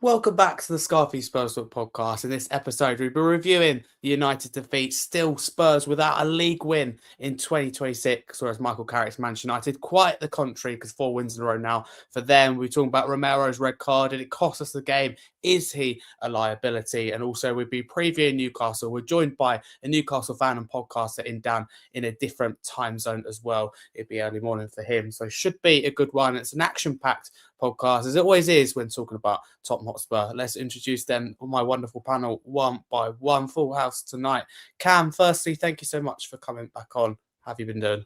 Welcome back to the Scarfey Spurs podcast. In this episode, we'll be reviewing the United defeat. Still Spurs without a league win in 2026, whereas Michael Carrick's Manchester United, quite the contrary, because 4 wins in a row now for them. We're talking about Romero's red card. Did it cost us the game? Is he a liability? And also, we'll be previewing Newcastle. We're joined by a Newcastle fan and podcaster down in a different time zone as well. It'd be early morning for him, so should be a good one. It's an action-packed podcast, as it always is when talking about Tottenham Hotspur. Let's introduce them on my wonderful panel one by one. Full house tonight. Cam, firstly, thank you so much for coming back on. How have you been doing?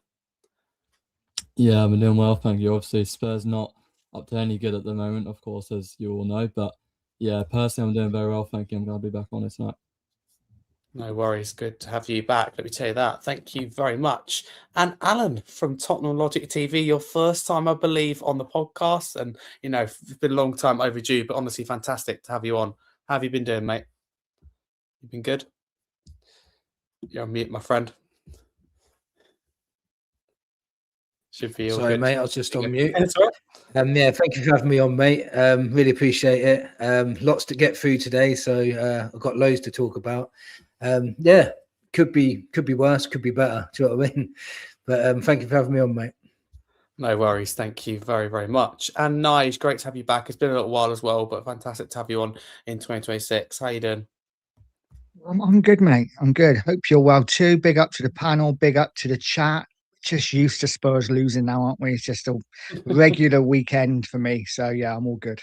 Yeah, I've been doing well, thank you. Obviously, Spurs not up to any good at the moment, of course, as you all know. But yeah, personally, I'm doing very well, thank you. I'm going to be back on it tonight. No worries. Good to have you back. Let me tell you that. Thank you very much. And Alan from Tottenham Logic TV, your first time, I believe, on the podcast. And, you know, it's been a long time overdue, but honestly, fantastic to have you on. How have you been doing, mate? You been good? You're on mute, my friend. Should be all Sorry, good. mate, I was just on mute. That's all right. Yeah, thank you for having me on, mate. Really appreciate it. Lots to get through today, so I've got loads to talk about. Yeah, could be worse, could be better. Do you know what I mean? But thank you for having me on, mate. No worries. Thank you very, very much. And Nige, great to have you back. It's been a little while as well, but fantastic to have you on in 2026. How you doing? I'm good, mate. I'm good. Hope you're well too. Big up to the panel. Big up to the chat. Just used to Spurs losing now, aren't we? It's just a regular weekend for me. So yeah, I'm all good.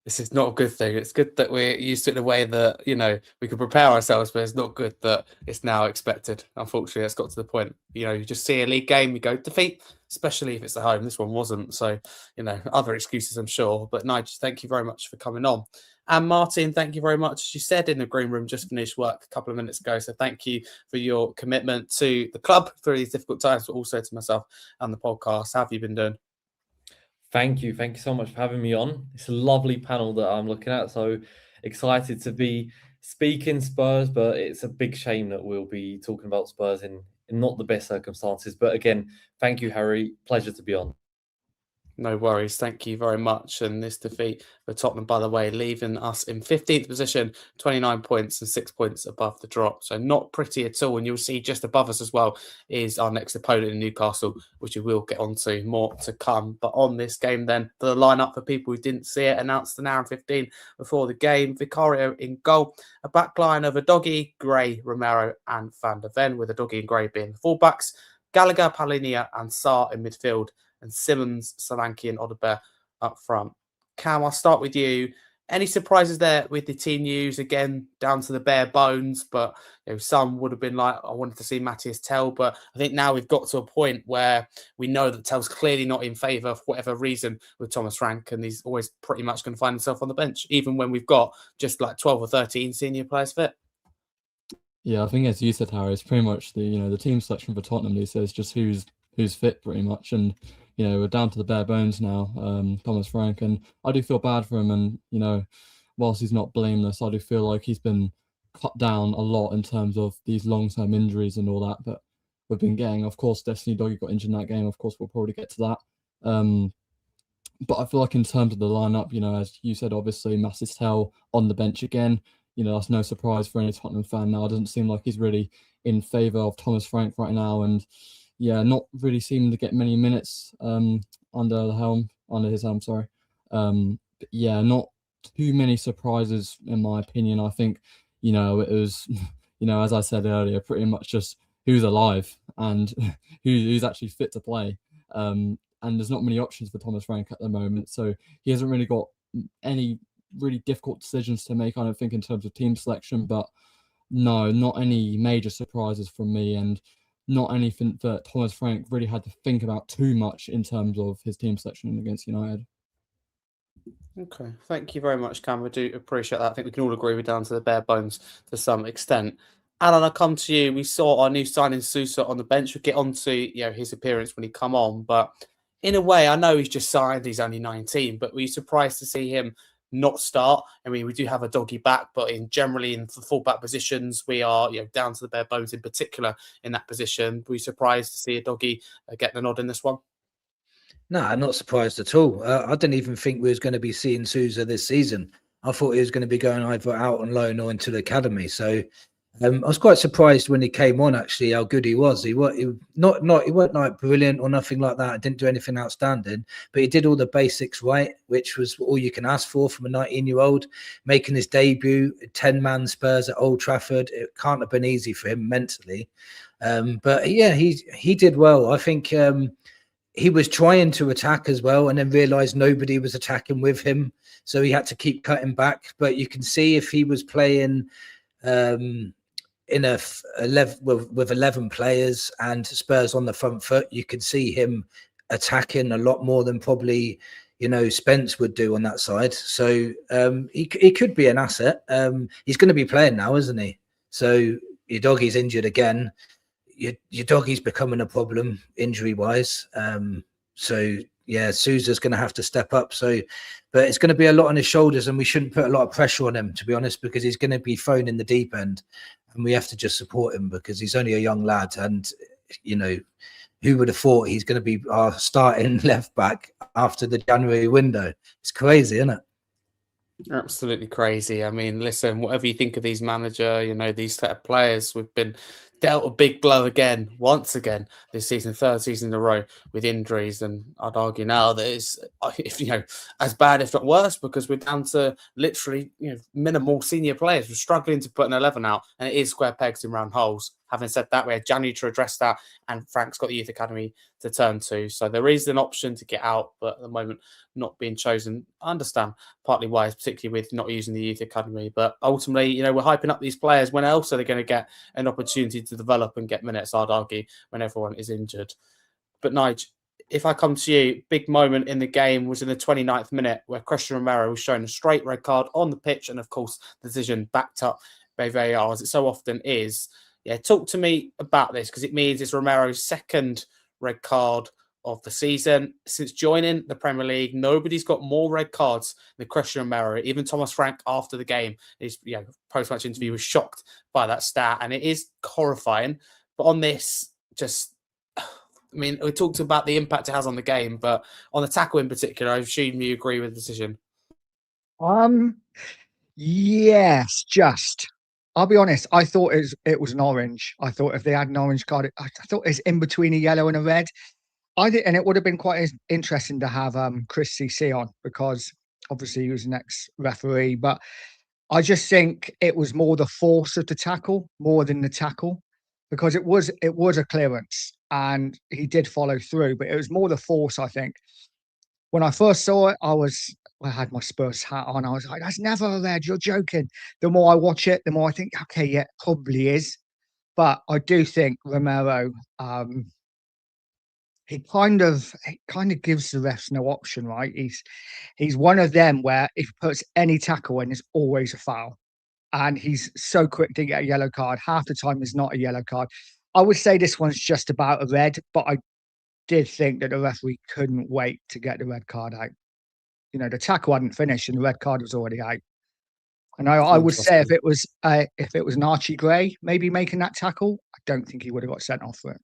This is not a good thing. It's good that we're used to it in a way that, you know, we can prepare ourselves, but it's not good that it's now expected. Unfortunately, it's got to the point, you know, you just see a league game, you go defeat, especially if it's at home. This one wasn't. So, you know, other excuses, I'm sure. But Nige, thank you very much for coming on. And Martin, thank you very much. As you said in the green room, just finished work a couple of minutes ago. So thank you for your commitment to the club through these difficult times, but also to myself and the podcast. How have you been doing? Thank you so much for having me on. It's a lovely panel that I'm looking at. So excited to be speaking Spurs, but it's a big shame that we'll be talking about Spurs in not the best circumstances. But again, thank you, Harry. Pleasure to be on. No worries. Thank you very much. And this defeat for Tottenham, by the way, leaving us in 15th position, 29 points and 6 points above the drop. So not pretty at all. And you'll see just above us as well is our next opponent in Newcastle, which we will get onto more to come. But on this game then, the lineup for people who didn't see it, announced an hour and 15 before the game. Vicario in goal, a back line of Udogie, Gray, Romero and Van der Ven, with Udogie and Gray being the fullbacks. Gallagher, Palhinha and Sarr in midfield, and Simmons, Solanke and Odegaard up front. Cam, I'll start with you. Any surprises there with the team news? Again, down to the bare bones, but you know, some would have been like, I wanted to see Matthias Tell, but I think now we've got to a point where we know that Tell's clearly not in favour for whatever reason with Thomas Frank, and he's always pretty much going to find himself on the bench, even when we've got just like 12 or 13 senior players fit. Yeah, I think as you said, Harry, it's pretty much the team selection for Tottenham these days, just who's fit pretty much, and you know, we're down to the bare bones now, Thomas Frank, and I do feel bad for him. And, you know, whilst he's not blameless, I do feel like he's been cut down a lot in terms of these long-term injuries and all that we've been getting. Of course, Destiny Doggy got injured in that game. Of course, we'll probably get to that. But I feel like in terms of the lineup, you know, as you said, obviously, Matthias Tell on the bench again. You know, that's no surprise for any Tottenham fan now. It doesn't seem like he's really in favour of Thomas Frank right now. And yeah, not really seeming to get many minutes under his helm, sorry. But yeah, not too many surprises in my opinion. I think, you know, it was, you know, as I said earlier, pretty much just who's alive and who's actually fit to play. And there's not many options for Thomas Frank at the moment. So he hasn't really got any really difficult decisions to make, I don't think, in terms of team selection. But no, not any major surprises from me, and not anything that Thomas Frank really had to think about too much in terms of his team selection against United. Okay, thank you very much, Cam. I do appreciate that. I think we can all agree we're down to the bare bones to some extent. Alan, I'll come to you. We saw our new signing Sousa on the bench. We'll get on to, you know, his appearance when he come on. But in a way, I know he's just signed. He's only 19. But were you surprised to see him not start? I mean, we do have a doggy back, but generally in the fullback positions, we are, you know, down to the bare bones in particular in that position. Were you surprised to see a doggy get the nod in this one? No, I'm not surprised at all. I didn't even think we was going to be seeing Sousa this season. I thought he was going to be going either out on loan or into the academy. So I was quite surprised when he came on, actually, how good he was. He wasn't like brilliant or nothing like that. Didn't do anything outstanding, but he did all the basics right, which was all you can ask for from a 19-year-old making his debut, 10-man Spurs at Old Trafford. It can't have been easy for him mentally. But yeah, he did well. I think he was trying to attack as well, and then realized nobody was attacking with him, so he had to keep cutting back. But you can see if he was playing in a 11 with 11 players and Spurs on the front foot, you could see him attacking a lot more than probably Spence would do on that side. So he could be an asset. He's going to be playing now, isn't he? So your doggy's injured again. Your doggy's becoming a problem injury wise. So yeah, Sousa's going to have to step up. So, but it's going to be a lot on his shoulders, and we shouldn't put a lot of pressure on him, to be honest, because he's going to be thrown in the deep end, and we have to just support him because he's only a young lad. And who would have thought he's going to be our starting left back after the January window? It's crazy, isn't it? Absolutely crazy. I mean, listen, whatever you think of these these set of players, we've been dealt a big blow once again this season, third season in a row with injuries, and I'd argue now that it's as bad, if not worse, because we're down to literally minimal senior players. We're struggling to put an 11 out, and it is square pegs in round holes. Having said that, we had January to address that, and Frank's got the youth academy to turn to, so there is an option to get out, but at the moment not being chosen. I understand partly why, particularly with not using the youth academy, but ultimately we're hyping up these players. When else are they going to get an opportunity to develop and get minutes, I'd argue, when everyone is injured? But Nige, if I come to you, big moment in the game was in the 29th minute where Christian Romero was shown a straight red card on the pitch, and of course the decision backed up by VAR, as it so often is. Yeah, talk to me about this, because it means it's Romero's second red card of the season. Since joining the Premier League, nobody's got more red cards than Christian Romero. Even Thomas Frank, after the game, his post-match interview, was shocked by that stat, and it is horrifying. But on this, we talked about the impact it has on the game, but on the tackle in particular, I assume you agree with the decision. Yes, just. I'll be honest, I thought it was an orange. I thought if they had an orange card, I thought it's in between a yellow and a red. I did, and it would have been quite interesting to have Chris CC on, because obviously he was an ex-referee. But I just think it was more the force of the tackle more than the tackle, because it was a clearance and he did follow through, but it was more the force, I think. When I first saw it, I had my Spurs hat on. I was like, that's never a red. You're joking. The more I watch it, the more I think, okay, yeah, it probably is. But I do think Romero, he kind of gives the refs no option, right? He's one of them where if he puts any tackle in, it's always a foul. And he's so quick to get a yellow card. Half the time it's not a yellow card. I would say this one's just about a red, but I did think that the referee couldn't wait to get the red card out. The tackle hadn't finished and the red card was already out. And I would say if it was an Archie Gray maybe making that tackle, I don't think he would have got sent off for it.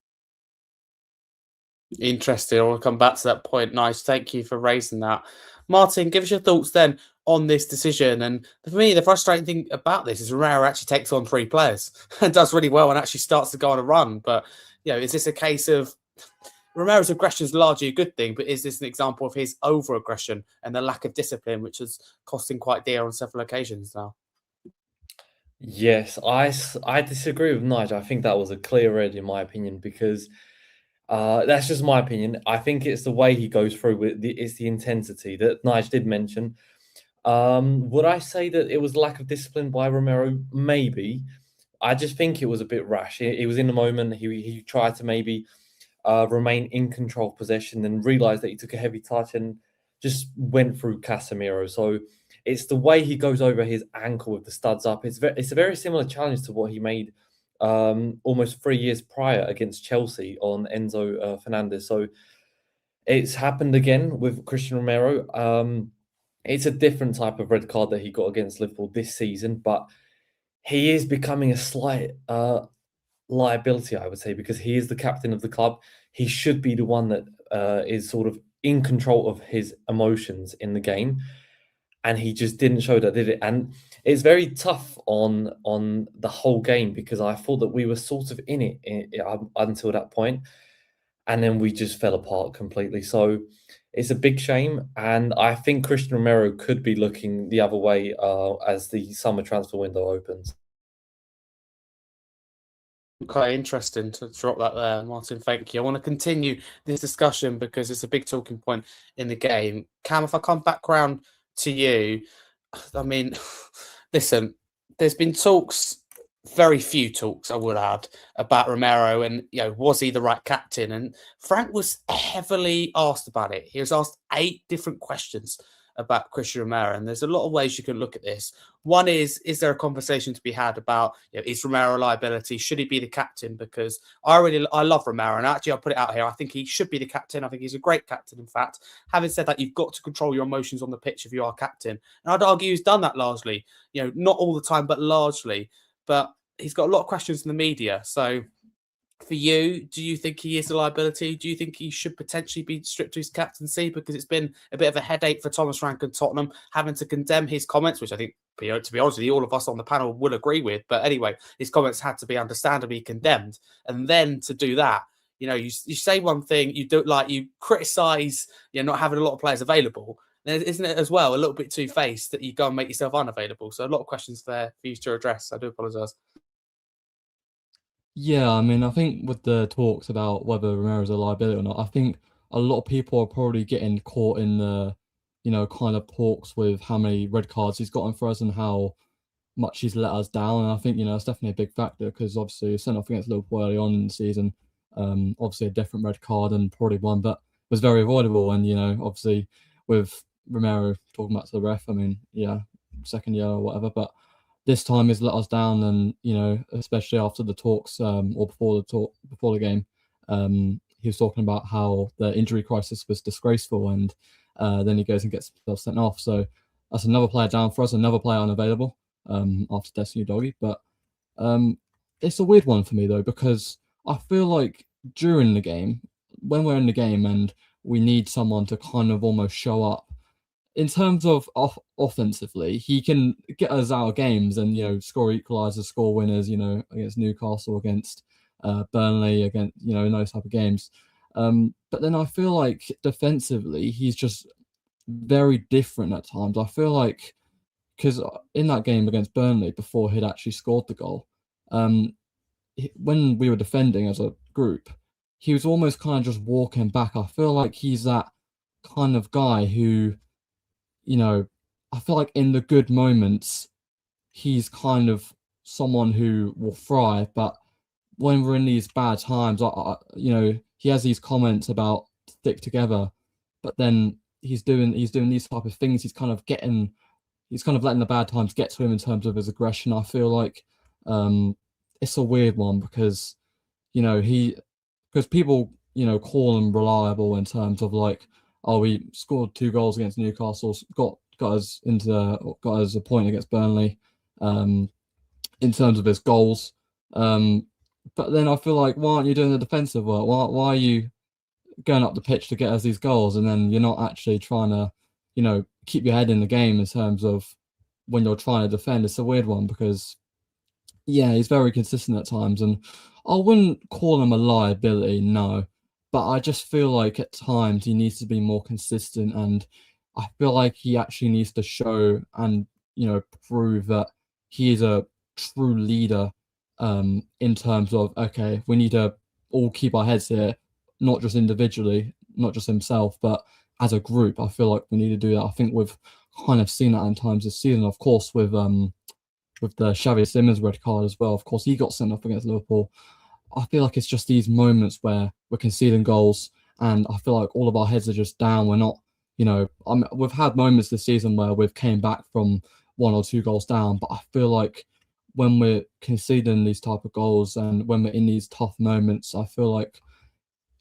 Interesting. I want to come back to that point. Nice. Thank you for raising that. Martin, give us your thoughts then on this decision. And for me, the frustrating thing about this is Romero actually takes on 3 players and does really well and actually starts to go on a run. But, is this a case of Romero's aggression is largely a good thing, but is this an example of his over-aggression and the lack of discipline, which is costing quite dear on several occasions now? Yes, I disagree with Nige. I think that was a clear red in my opinion, because that's just my opinion. I think it's the way he goes through with it's the intensity that Nige did mention. Would I say that it was lack of discipline by Romero? Maybe. I just think it was a bit rash. He was in the moment. He tried to maybe remain in control of possession, then realized that he took a heavy touch and just went through Casemiro. So it's the way he goes over his ankle with the studs up. It's a very similar challenge to what he made almost 3 years prior against Chelsea on Enzo Fernandez. So it's happened again with Christian Romero. It's a different type of red card that he got against Liverpool this season, but he is becoming a slight liability, I would say, because he is the captain of the club. He should be the one that is sort of in control of his emotions in the game. and he just didn't show that, did it? And it's very tough on the whole game, because I thought that we were sort of in it until that point, and then we just fell apart completely. So it's a big shame, and I think Christian Romero could be looking the other way as the summer transfer window opens. Quite interesting to drop that there, Martin. Thank you. I want to continue this discussion because it's a big talking point in the game. Cam, if I come back round to you, I mean, listen, there's been talks, very few talks, I would add, about Romero and, was he the right captain? And Frank was heavily asked about it. He was asked 8 different questions about Christian Romero, and there's a lot of ways you can look at this. One is there a conversation to be had about, is Romero a liability? Should he be the captain? Because I love Romero, and actually I'll put it out here. I think he should be the captain. I think he's a great captain, in fact. Having said that, you've got to control your emotions on the pitch if you are captain. And I'd argue he's done that largely, not all the time, but largely. But he's got a lot of questions in the media. So for you, do you think he is a liability? Do you think he should potentially be stripped of his captaincy? Because it's been a bit of a headache for Thomas Frank and Tottenham having to condemn his comments, which I think, to be honest with you, all of us on the panel will agree with. But anyway, his comments had to be understandably condemned. And then to do that, you say one thing, you criticise, not having a lot of players available. Then isn't it as well a little bit two-faced that you go and make yourself unavailable? So a lot of questions there for you to address. I do apologise. Yeah, I mean, I think with the talks about whether Romero's a liability or not, I think a lot of people are probably getting caught in the, kind of talks with how many red cards he's gotten for us and how much he's let us down. And I think, it's definitely a big factor because obviously he sent off against Liverpool early on in the season. Obviously a different red card and probably one, but was very avoidable. And, obviously with Romero talking back to the ref, I mean, yeah, second year or whatever, but this time he's let us down, and especially after the talks or before the game, he was talking about how the injury crisis was disgraceful, and then he goes and gets himself sent off. So that's another player down for us, another player unavailable after Destiny Doggy. But it's a weird one for me though, because I feel like during the game, when we're in the game and we need someone to kind of almost show up. In terms of offensively, he can get us out of games and score equalisers, score winners. Against Newcastle, against Burnley, against in those type of games. But then I feel like defensively, he's just very different at times. I feel like because in that game against Burnley, before he'd actually scored the goal, when we were defending as a group, he was almost kind of just walking back. I feel like he's that kind of guy who. I feel like in the good moments, he's kind of someone who will thrive. But when we're in these bad times, he has these comments about stick together, but then he's doing these type of things. He's kind of letting the bad times get to him in terms of his aggression. I feel like it's a weird one because people call him reliable in terms of like. Oh, we scored 2 goals against Newcastle, got us a point against Burnley, in terms of his goals. But then I feel like, why aren't you doing the defensive work? Why are you going up the pitch to get us these goals, and then you're not actually trying to, keep your head in the game in terms of when you're trying to defend? It's a weird one because, yeah, he's very consistent at times, and I wouldn't call him a liability, no. But I just feel like at times he needs to be more consistent, and I feel like he actually needs to show and prove that he is a true leader in terms of, okay, we need to all keep our heads here, not just individually, not just himself, but as a group. I feel like we need to do that. I think we've kind of seen that in times this season, of course, with the Xavi Simons red card as well. Of course, he got sent off against Liverpool. I feel like it's just these moments where we're conceding goals and I feel like all of our heads are just down. We're not, we've had moments this season where we've came back from 1 or 2 goals down, but I feel like when we're conceding these type of goals and when we're in these tough moments, I feel like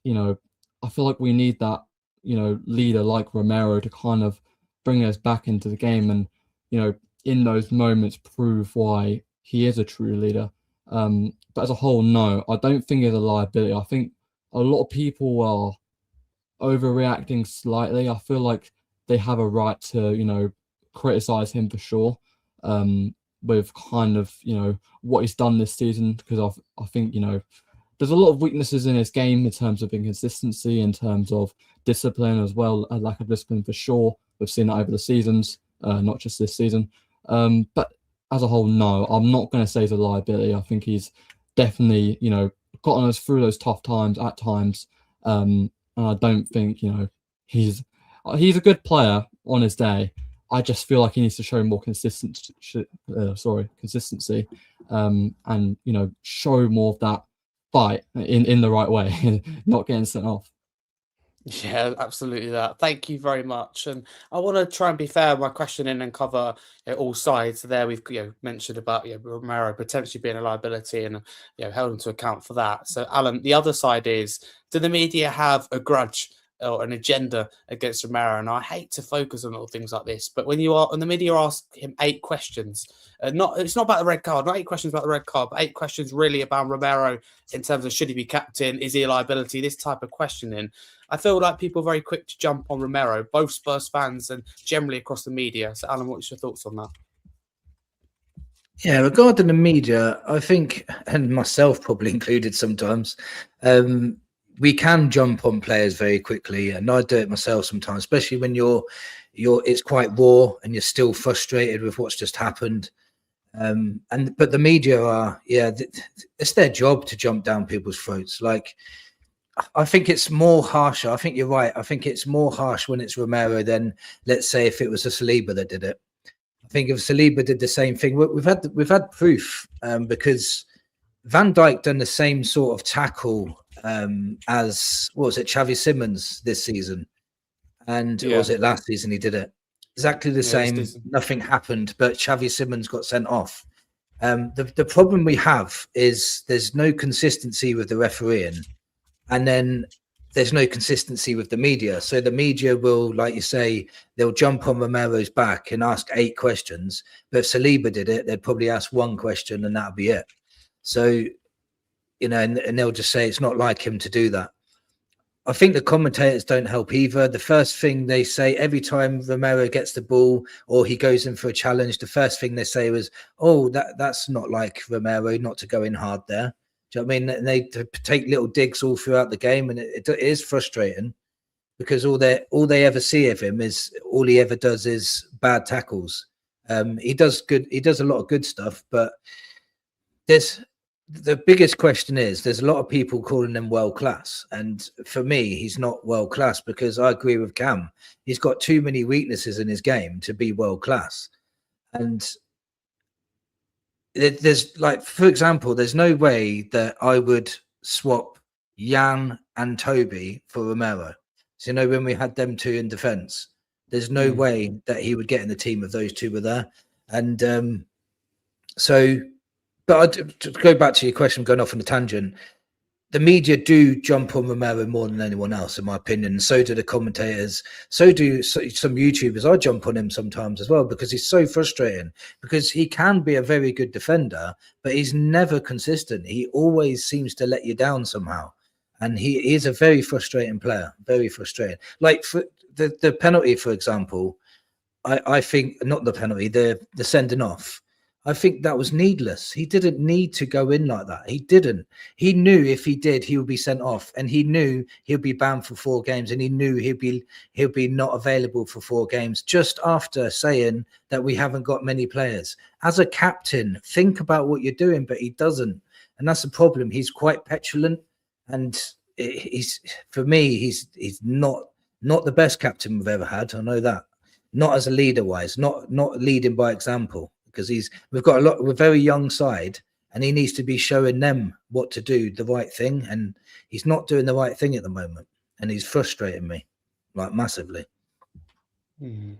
we need that, leader like Romero to kind of bring us back into the game and, in those moments prove why he is a true leader. But as a whole, no, I don't think it's a liability. I think a lot of people are overreacting slightly. I feel like they have a right to, criticise him for sure. With kind of, what he's done this season, because I think, there's a lot of weaknesses in his game in terms of inconsistency, in terms of discipline as well, a lack of discipline for sure. We've seen that over the seasons, not just this season. But as a whole, no, I'm not going to say he's a liability. I think he's definitely, gotten us through those tough times at times. And I don't think, he's a good player on his day. I just feel like he needs to show more consistency, and show more of that fight in the right way, not getting sent off. Yeah, absolutely that. Thank you very much. And I want to try and be fair with my questioning and cover all sides. There we've mentioned about Romero potentially being a liability and held him to account for that. So Alan, the other side is, do the media have a grudge or an agenda against Romero? And I hate to focus on little things like this, but when the media ask him 8 questions, it's not about the red card, not 8 questions about the red card, but 8 questions really about Romero in terms of should he be captain, is he a liability, this type of questioning. I feel like people are very quick to jump on Romero, both Spurs fans and generally across the media. So Alan, what's your thoughts on that? Yeah, regarding the media, I think, and myself probably included sometimes, we can jump on players very quickly, and I do it myself sometimes, especially when it's quite raw and you're still frustrated with what's just happened. But the media are, it's their job to jump down people's throats. Like, I think it's more harsher. I think you're right. I think it's more harsh when it's Romero than, let's say, if it was a Saliba that did it. I think if Saliba did the same thing, we've had proof, because Van Dijk done the same sort of tackle as, what was it, Xavi Simons this season, and or was it last season he did it? Exactly the same. Nothing happened, but Xavi Simons got sent off. The problem we have is there's no consistency with the refereeing, and then there's no consistency with the media. So the media will, like you say, they'll jump on Romero's back and ask 8 questions. But if Saliba did it, they'd probably ask 1 question and that'll be it. So, and they'll just say it's not like him to do that. I think the commentators don't help either. The first thing they say every time Romero gets the ball or he goes in for a challenge, the first thing they say was, "Oh, that's not like Romero, not to go in hard there." Do you know what I mean? And they take little digs all throughout the game, and it is frustrating because all they ever see of him is all he ever does is bad tackles. He does a lot of good stuff, but the biggest question is there's a lot of people calling him world class, and for me, he's not world class because I agree with Cam. He's got too many weaknesses in his game to be world class, and there's, like, for example, there's no way that I would swap Jan and Toby for Romero. So, when we had them 2 in defence, there's no way that he would get in the team if those 2 were there. And but to go back to your question, going off on a tangent, the media do jump on Romero more than anyone else, in my opinion. So do the commentators. So do some YouTubers. I jump on him sometimes as well because he's so frustrating. Because he can be a very good defender, but he's never consistent. He always seems to let you down somehow. And he is a very frustrating player. Very frustrating. Like for the penalty, for example, I think, not the penalty, the sending off. I think that was needless. He didn't need to go in like that. He didn't. He knew if he did, he would be sent off, and he knew he'll be banned for 4 games, and he knew he'll be not available for 4 games. Just after saying that we haven't got many players, as a captain, think about what you're doing, but he doesn't, and that's the problem. He's quite petulant, and for me, he's not the best captain we've ever had. I know that. Not as a leader wise, not leading by example. Because we've got we're a very young side, and he needs to be showing them what to do, the right thing, and he's not doing the right thing at the moment, and he's frustrating me, like, massively.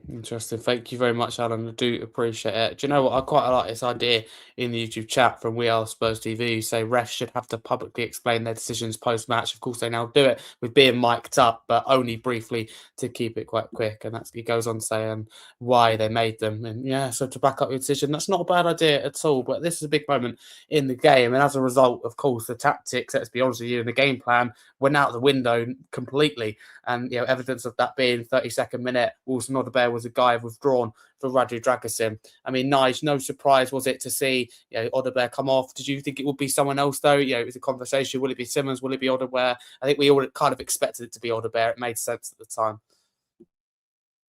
Interesting. Thank you very much, Alan. I do appreciate it. Do you know what? I quite like this idea in the YouTube chat from We Are Spurs TV. You say refs should have to publicly explain their decisions post-match. Of course, they now do it with being mic'd up, but only briefly to keep it quite quick. And he goes on saying why they made them. And so to back up your decision, that's not a bad idea at all. But this is a big moment in the game. And as a result, of course, the tactics, let's be honest with you, and the game plan went out the window completely. And evidence of that being 32nd minute, Wolves and Odebear was a guy withdrawn for Radu Dragusin. I mean, Nige, no surprise was it to see Odebear come off? Did you think it would be someone else though? It was a conversation. Will it be Simmons? Will it be Odebear? I think we all kind of expected it to be Odebear. It made sense at the time.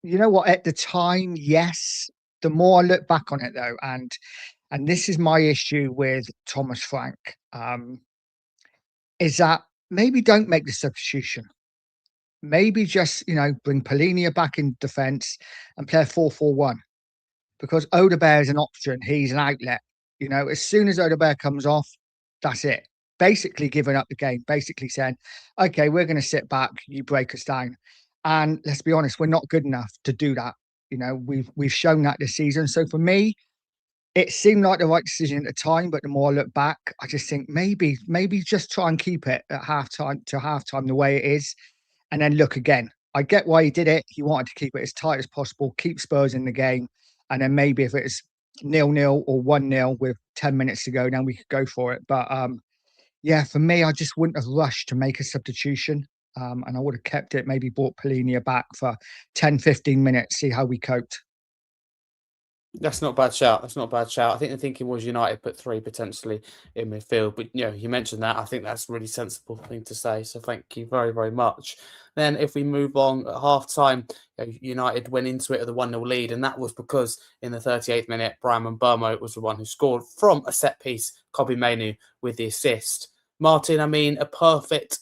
You know what? At the time, yes. The more I look back on it, though, and this is my issue with Thomas Frank, is that maybe don't make the substitution. Maybe just bring Polinia back in defence and play a 4-4-1, because Odebear is an option. He's an outlet. As soon as Odebear comes off, that's it. Basically giving up the game. Basically saying, okay, we're going to sit back. You break us down. And let's be honest, we're not good enough to do that. We've shown that this season. So for me, it seemed like the right decision at the time, but the more I look back, I just think maybe just try and keep it at halftime the way it is, and then look again. I get why he did it. He wanted to keep it as tight as possible, keep Spurs in the game, and then maybe if it's 0-0 or 1-0 with 10 minutes to go, then we could go for it. But for me, I just wouldn't have rushed to make a substitution. And I would have kept it, maybe brought Polinia back for 10, 15 minutes, see how we coped. That's not a bad shout. I think the thinking was United put 3 potentially in midfield. But, you mentioned that. I think that's a really sensible thing to say. So thank you very, very much. Then if we move on at half-time, United went into it with a 1-0 lead. And that was because in the 38th minute, Brian Mbeumo was the one who scored from a set piece, Kobe Mainoo with the assist. Martin, I mean, a perfect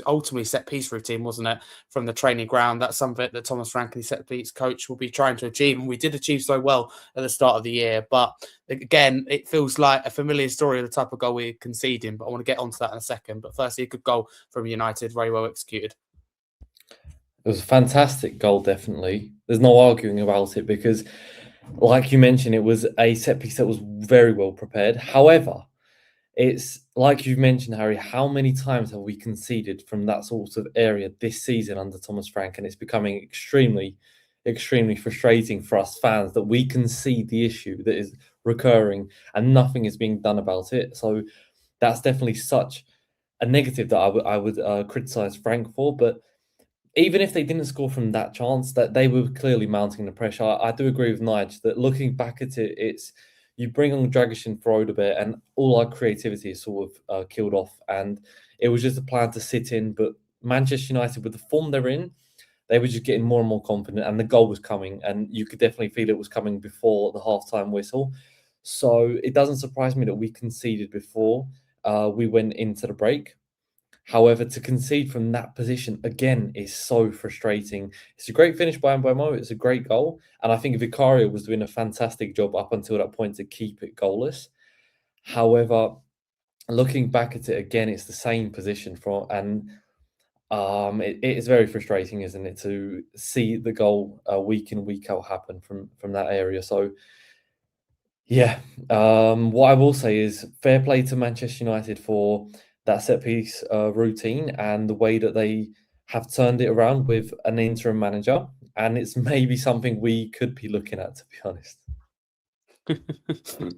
ultimately set piece routine, wasn't it, from the training ground? That's something that Thomas Frank, the set piece coach, will be trying to achieve, and we did achieve so well at the start of the year. But again, it feels like a familiar story of the type of goal we're conceding, but I want to get onto that in a second. But firstly, a good goal from United, very well executed. It was a fantastic goal, definitely. There's no arguing about it, because like you mentioned, it was a set piece that was very well prepared. However, it's like you've mentioned, Harry, how many times have we conceded from that sort of area this season under Thomas Frank? And it's becoming extremely, extremely frustrating for us fans that we concede the issue that is recurring and nothing is being done about it. So that's definitely such a negative that I would criticise Frank for. But even if they didn't score from that chance, that they were clearly mounting the pressure. I do agree with Nige that looking back at it, it's you bring on Dragusin for Odebear and all our creativity is sort of killed off. And it was just a plan to sit in. But Manchester United, with the form they're in, they were just getting more and more confident, and the goal was coming. And you could definitely feel it was coming before the halftime whistle. So it doesn't surprise me that we conceded before we went into the break. However, to concede from that position, again, is so frustrating. It's a great finish by Mbeumo. It's a great goal. And I think Vicario was doing a fantastic job up until that point to keep it goalless. However, looking back at it again, it's the same position it is very frustrating, isn't it, to see the goal week in, week out happen from that area. So, yeah, what I will say is fair play to Manchester United for that set piece routine and the way that they have turned it around with an interim manager. And it's maybe something we could be looking at, to be honest.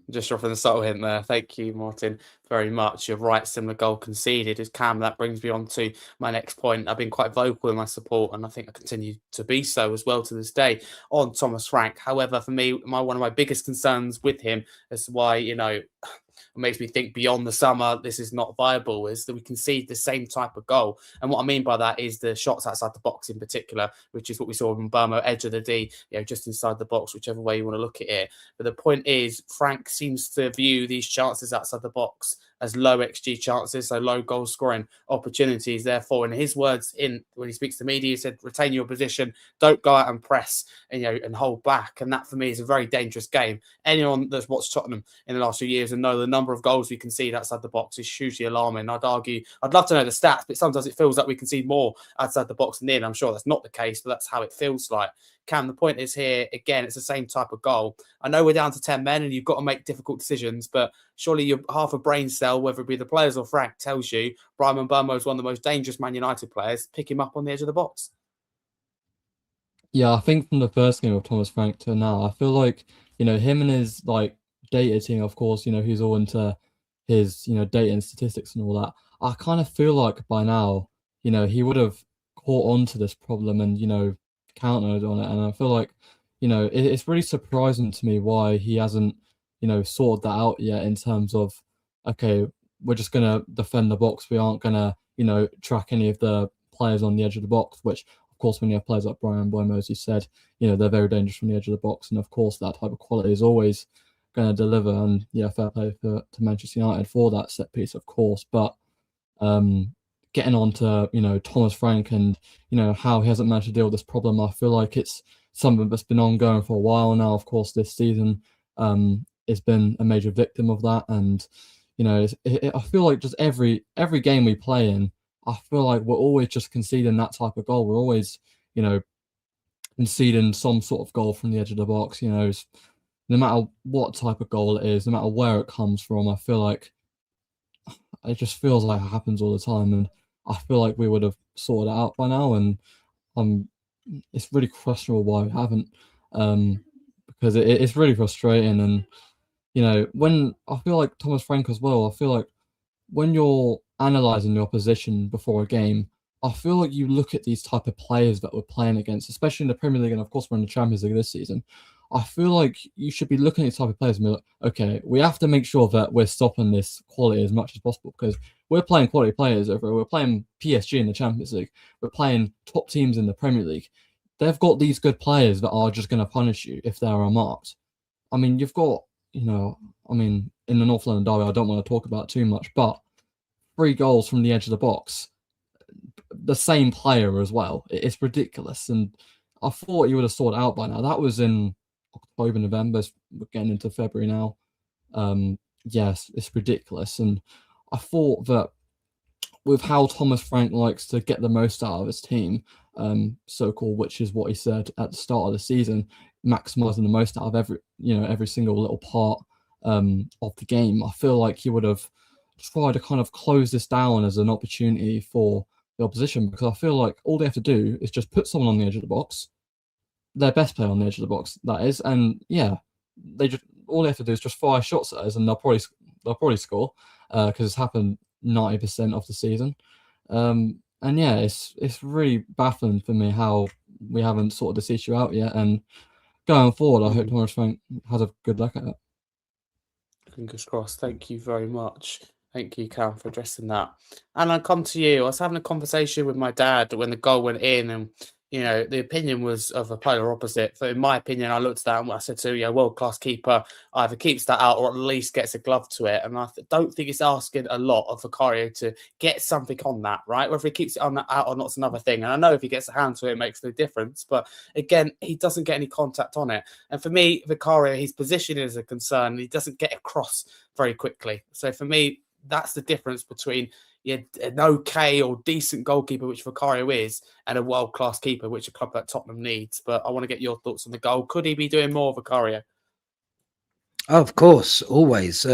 Just dropping the subtle hint there. Thank you, Martin, very much. You're right, similar goal conceded. As Cam, that brings me on to my next point. I've been quite vocal in my support, and I think I continue to be so as well to this day on Thomas Frank. However, for me, one of my biggest concerns with him is why, it makes me think beyond the summer this is not viable, is that we concede the same type of goal. And what I mean by that is the shots outside the box in particular, which is what we saw in Mbeumo, edge of the D, just inside the box, whichever way you want to look at it. But the point is, Frank seems to view these chances outside the box as low XG chances, so low goal scoring opportunities. Therefore, in his words, when he speaks to media, he said, retain your position, don't go out and press, and hold back. And that for me is a very dangerous game. Anyone that's watched Tottenham in the last few years and know the number of goals we concede outside the box is hugely alarming. I'd love to know the stats, but sometimes it feels like we concede more outside the box than in. I'm sure that's not the case, but that's how it feels like. Cam, the point is here, again, it's the same type of goal. I know we're down to 10 men and you've got to make difficult decisions, but surely your half a brain cell, whether it be the players or Frank, tells you Brian Mbeumo is one of the most dangerous Man United players. Pick him up on the edge of the box. Yeah, I think from the first game of Thomas Frank to now, I feel like, him and his data team, of course, he's all into his, data and statistics and all that. I kind of feel like by now, he would have caught on to this problem and, countered on it, and I feel like, you know, it's really surprising to me why he hasn't, you know, sorted that out yet in terms of, okay, we're just gonna defend the box. We aren't gonna, you know, track any of the players on the edge of the box, which of course when you have players like Brian Boymo, as you said, you know, they're very dangerous from the edge of the box, and of course that type of quality is always going to deliver. And yeah, fair play to Manchester United for that set piece, of course. But getting on to, you know, Thomas Frank and, you know, how he hasn't managed to deal with this problem, I feel like it's something that's been ongoing for a while now. Of course, this season has been a major victim of that, and you know, I feel like just every game we play in, I feel like we're always just conceding that type of goal. We're always, you know, conceding some sort of goal from the edge of the box. You know, no matter what type of goal it is, no matter where it comes from, I feel like it just feels like it happens all the time, and I feel like we would have sorted it out by now. And it's really questionable why we haven't, because it's really frustrating. And you know, when I feel like Thomas Frank as well, I feel like when you're analysing your opposition before a game, I feel like you look at these type of players that we're playing against, especially in the Premier League, and of course we're in the Champions League this season. I feel like you should be looking at these type of players and be like, okay, we have to make sure that we're stopping this quality as much as possible, because we're playing quality players over. We're playing PSG in the Champions League. We're playing top teams in the Premier League. They've got these good players that are just going to punish you if they're unmarked. I mean, you've got, you know, I mean, in the North London derby, I don't want to talk about too much, but 3 goals from the edge of the box, the same player as well. It's ridiculous. And I thought you would have sorted out by now. That was in October, November. We're getting into February now. Yes, it's ridiculous. And I thought that with how Thomas Frank likes to get the most out of his team, so-called, which is what he said at the start of the season, maximizing the most out of every single little part of the game, I feel like he would have tried to kind of close this down as an opportunity for the opposition, because I feel like all they have to do is just put someone on the edge of the box, their best player on the edge of the box, that is, and yeah, all they have to do is just fire shots at us, and they'll probably score, because it's happened 90% of the season. And yeah, it's really baffling for me how we haven't sorted this issue out yet. And going forward, I hope Thomas Frank has a good look at it. Fingers crossed. Thank you very much. Thank you, Cam, for addressing that. And I come to you. I was having a conversation with my dad when the goal went in, and you know, the opinion was of a polar opposite. So in my opinion, I looked at that and I said to, yeah, world-class keeper either keeps that out or at least gets a glove to it. And I don't think it's asking a lot of Vicario to get something on that, right? Whether he keeps it on that out or not is another thing. And I know if he gets a hand to it, it makes no difference. But again, he doesn't get any contact on it. And for me, Vicario, his position is a concern. He doesn't get across very quickly. So for me, that's the difference between an okay or decent goalkeeper, which Vicario is, and a world-class keeper, which a club like Tottenham needs. But I want to get your thoughts on the goal. Could he be doing more, Vicario? Oh, of course, always.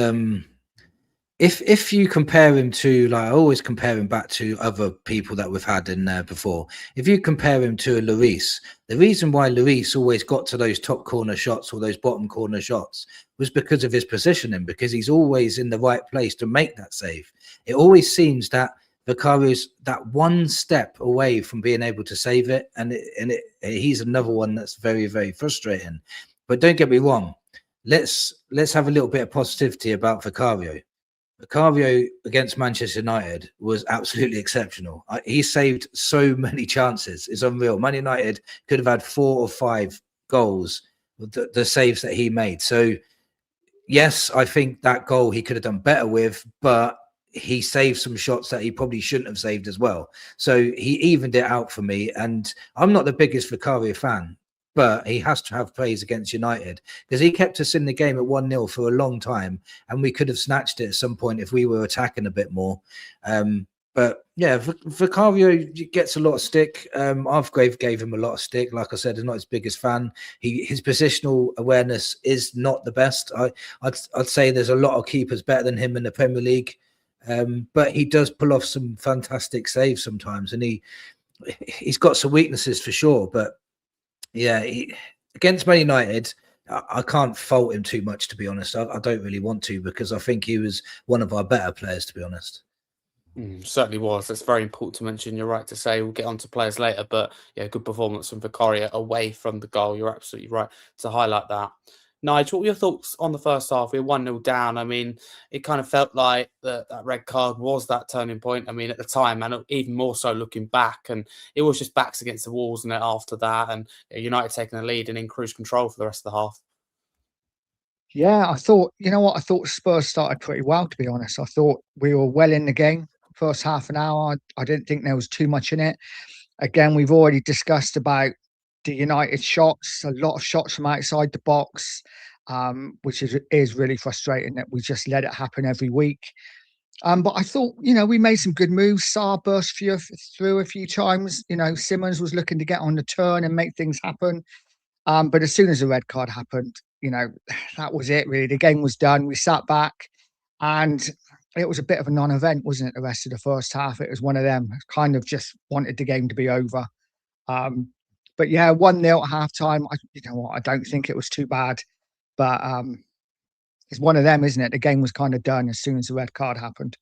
If you compare him to, like, I always compare him back to other people that we've had in there before. If you compare him to Lloris, the reason why Lloris always got to those top corner shots or those bottom corner shots was because of his positioning, because he's always in the right place to make that save. It always seems that Vicario's that one step away from being able to save it, and he's another one that's very, very frustrating. But don't get me wrong. Let's have a little bit of positivity about Vicario. Vicario against Manchester United was absolutely exceptional. He saved so many chances. It's unreal. Man United could have had 4 or 5 goals with the saves that he made. So, yes, I think that goal he could have done better with, but he saved some shots that he probably shouldn't have saved as well. So he evened it out for me. And I'm not the biggest Vicario fan, but he has to have praise against United, because he kept us in the game at 1-0 for a long time, and we could have snatched it at some point if we were attacking a bit more. But yeah, Vicario gets a lot of stick. I've gave him a lot of stick. Like I said, I'm not his biggest fan. His positional awareness is not the best. I'd say there's a lot of keepers better than him in the Premier League, but he does pull off some fantastic saves sometimes, and he's got some weaknesses for sure, but. Yeah, against Man United, I can't fault him too much, to be honest. I don't really want to, because I think he was one of our better players, to be honest. Certainly was. It's very important to mention. You're right to say we'll get on to players later, but yeah, good performance from Vicaria away from the goal. You're absolutely right to highlight that. Nige, what were your thoughts on the first half? We were 1-0 down. I mean, it kind of felt like that red card was that turning point. I mean, at the time, and even more so looking back, and it was just backs against the walls and after that, and United taking the lead and in cruise control for the rest of the half. Yeah, I thought, you know what? I thought Spurs started pretty well, to be honest. I thought we were well in the game. First half an hour, I didn't think there was too much in it. Again, we've already discussed about the United shots, a lot of shots from outside the box, which is really frustrating that we just let it happen every week. But I thought, we made some good moves. Sarr burst through a few times. Simmons was looking to get on the turn and make things happen. But as soon as the red card happened, that was it, really. The game was done. We sat back and it was a bit of a non-event, wasn't it? The rest of the first half, it was one of them. Kind of just wanted the game to be over. But yeah, 1-0 at half time. You know what? I don't think it was too bad. But it's one of them, isn't it? The game was kind of done as soon as the red card happened.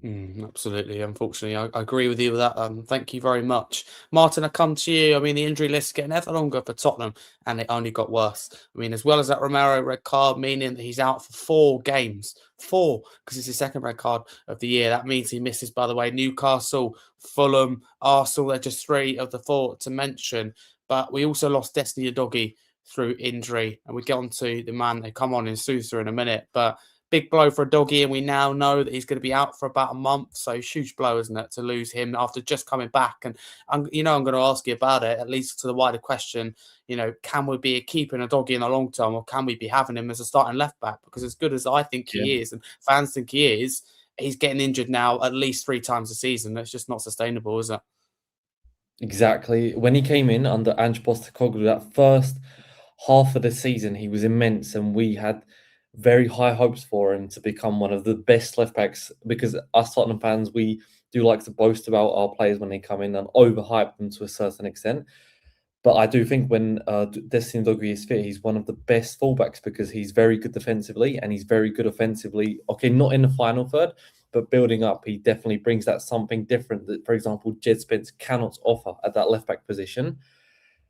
Absolutely. Unfortunately, I agree with you with that. Thank you very much. Martin, I come to you. I mean, the injury list is getting ever longer for Tottenham, and it only got worse. I mean, as well as that Romero red card, meaning that he's out for 4 games. 4, because it's his second red card of the year. That means he misses, by the way, Newcastle, Fulham, Arsenal. They're just 3 of the 4 to mention. But we also lost Destiny Udogie through injury. And we get on to the man they come on in Sousa in a minute. But big blow for a doggy, and we now know that he's going to be out for about a month. So huge blow, isn't it, to lose him after just coming back? And I'm going to ask you about it, at least to the wider question. Can we be keeping a doggy in the long term, or can we be having him as a starting left back? Because as good as I think he is, and fans think he is, he's getting injured now at least 3 times a season. That's just not sustainable, is it? Exactly. When he came in under Ange Postecoglou, that first half of the season, he was immense, and we had very high hopes for him to become one of the best left backs, because us Tottenham fans, we do like to boast about our players when they come in and overhype them to a certain extent. But I do think when Destiny Udogie is fit, he's one of the best fullbacks, because he's very good defensively and he's very good offensively. Okay, not in the final third, but building up, he definitely brings that something different that, for example, Jed Spence cannot offer at that left back position.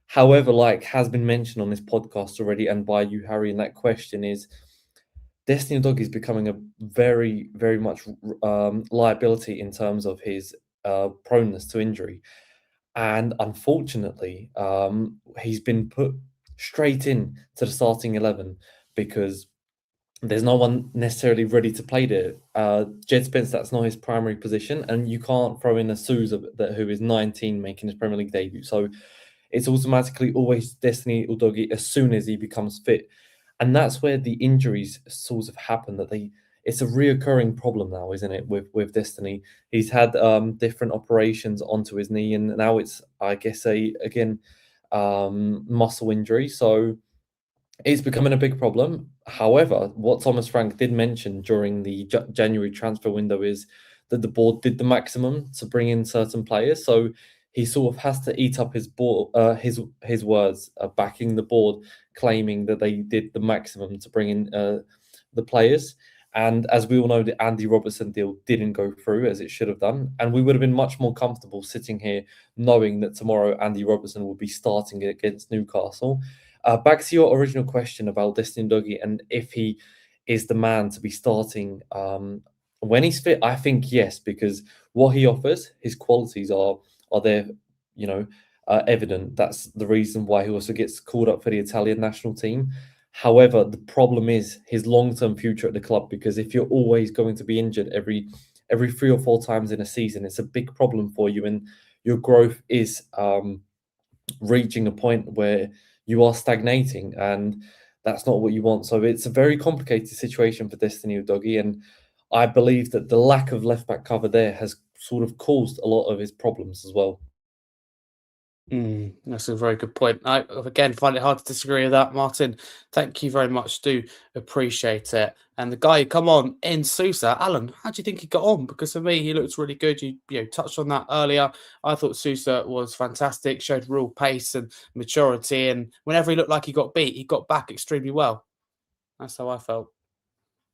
However, like has been mentioned on this podcast already and by you, Harry, in that question, is Destiny Udogie is becoming a very, very much liability in terms of his proneness to injury. And unfortunately, he's been put straight in to the starting 11 because there's no one necessarily ready to play there. Jed Spence, that's not his primary position, and you can't throw in a Sousa who is 19 making his Premier League debut. So it's automatically always Destiny Udogie as soon as he becomes fit. And that's where the injuries sort of happen, it's a reoccurring problem now, isn't it, with Destiny? He's had different operations onto his knee, and now it's, I guess, muscle injury. So it's becoming a big problem. However, what Thomas Frank did mention during the January transfer window is that the board did the maximum to bring in certain players. So he sort of has to eat up his his words, backing the board, claiming that they did the maximum to bring in the players. And as we all know, the Andy Robertson deal didn't go through as it should have done. And we would have been much more comfortable sitting here knowing that tomorrow Andy Robertson will be starting against Newcastle. Back to your original question about Destiny Udogie and if he is the man to be starting when he's fit. I think yes, because what he offers, his qualities are there, evident. That's the reason why he also gets called up for the Italian national team. However, the problem is his long-term future at the club, because if you're always going to be injured every 3 or 4 times in a season, it's a big problem for you, and your growth is reaching a point where you are stagnating, and that's not what you want. So it's a very complicated situation for Destiny Udogie, and I believe that the lack of left-back cover there has sort of caused a lot of his problems as well. That's a very good point. I, again, find it hard to disagree with that, Martin. Thank you very much. Do appreciate it. And the guy who come on in Sousa, Alan, how do you think he got on? Because for me, he looks really good. You touched on that earlier. I thought Sousa was fantastic, showed real pace and maturity. And whenever he looked like he got beat, he got back extremely well. That's how I felt.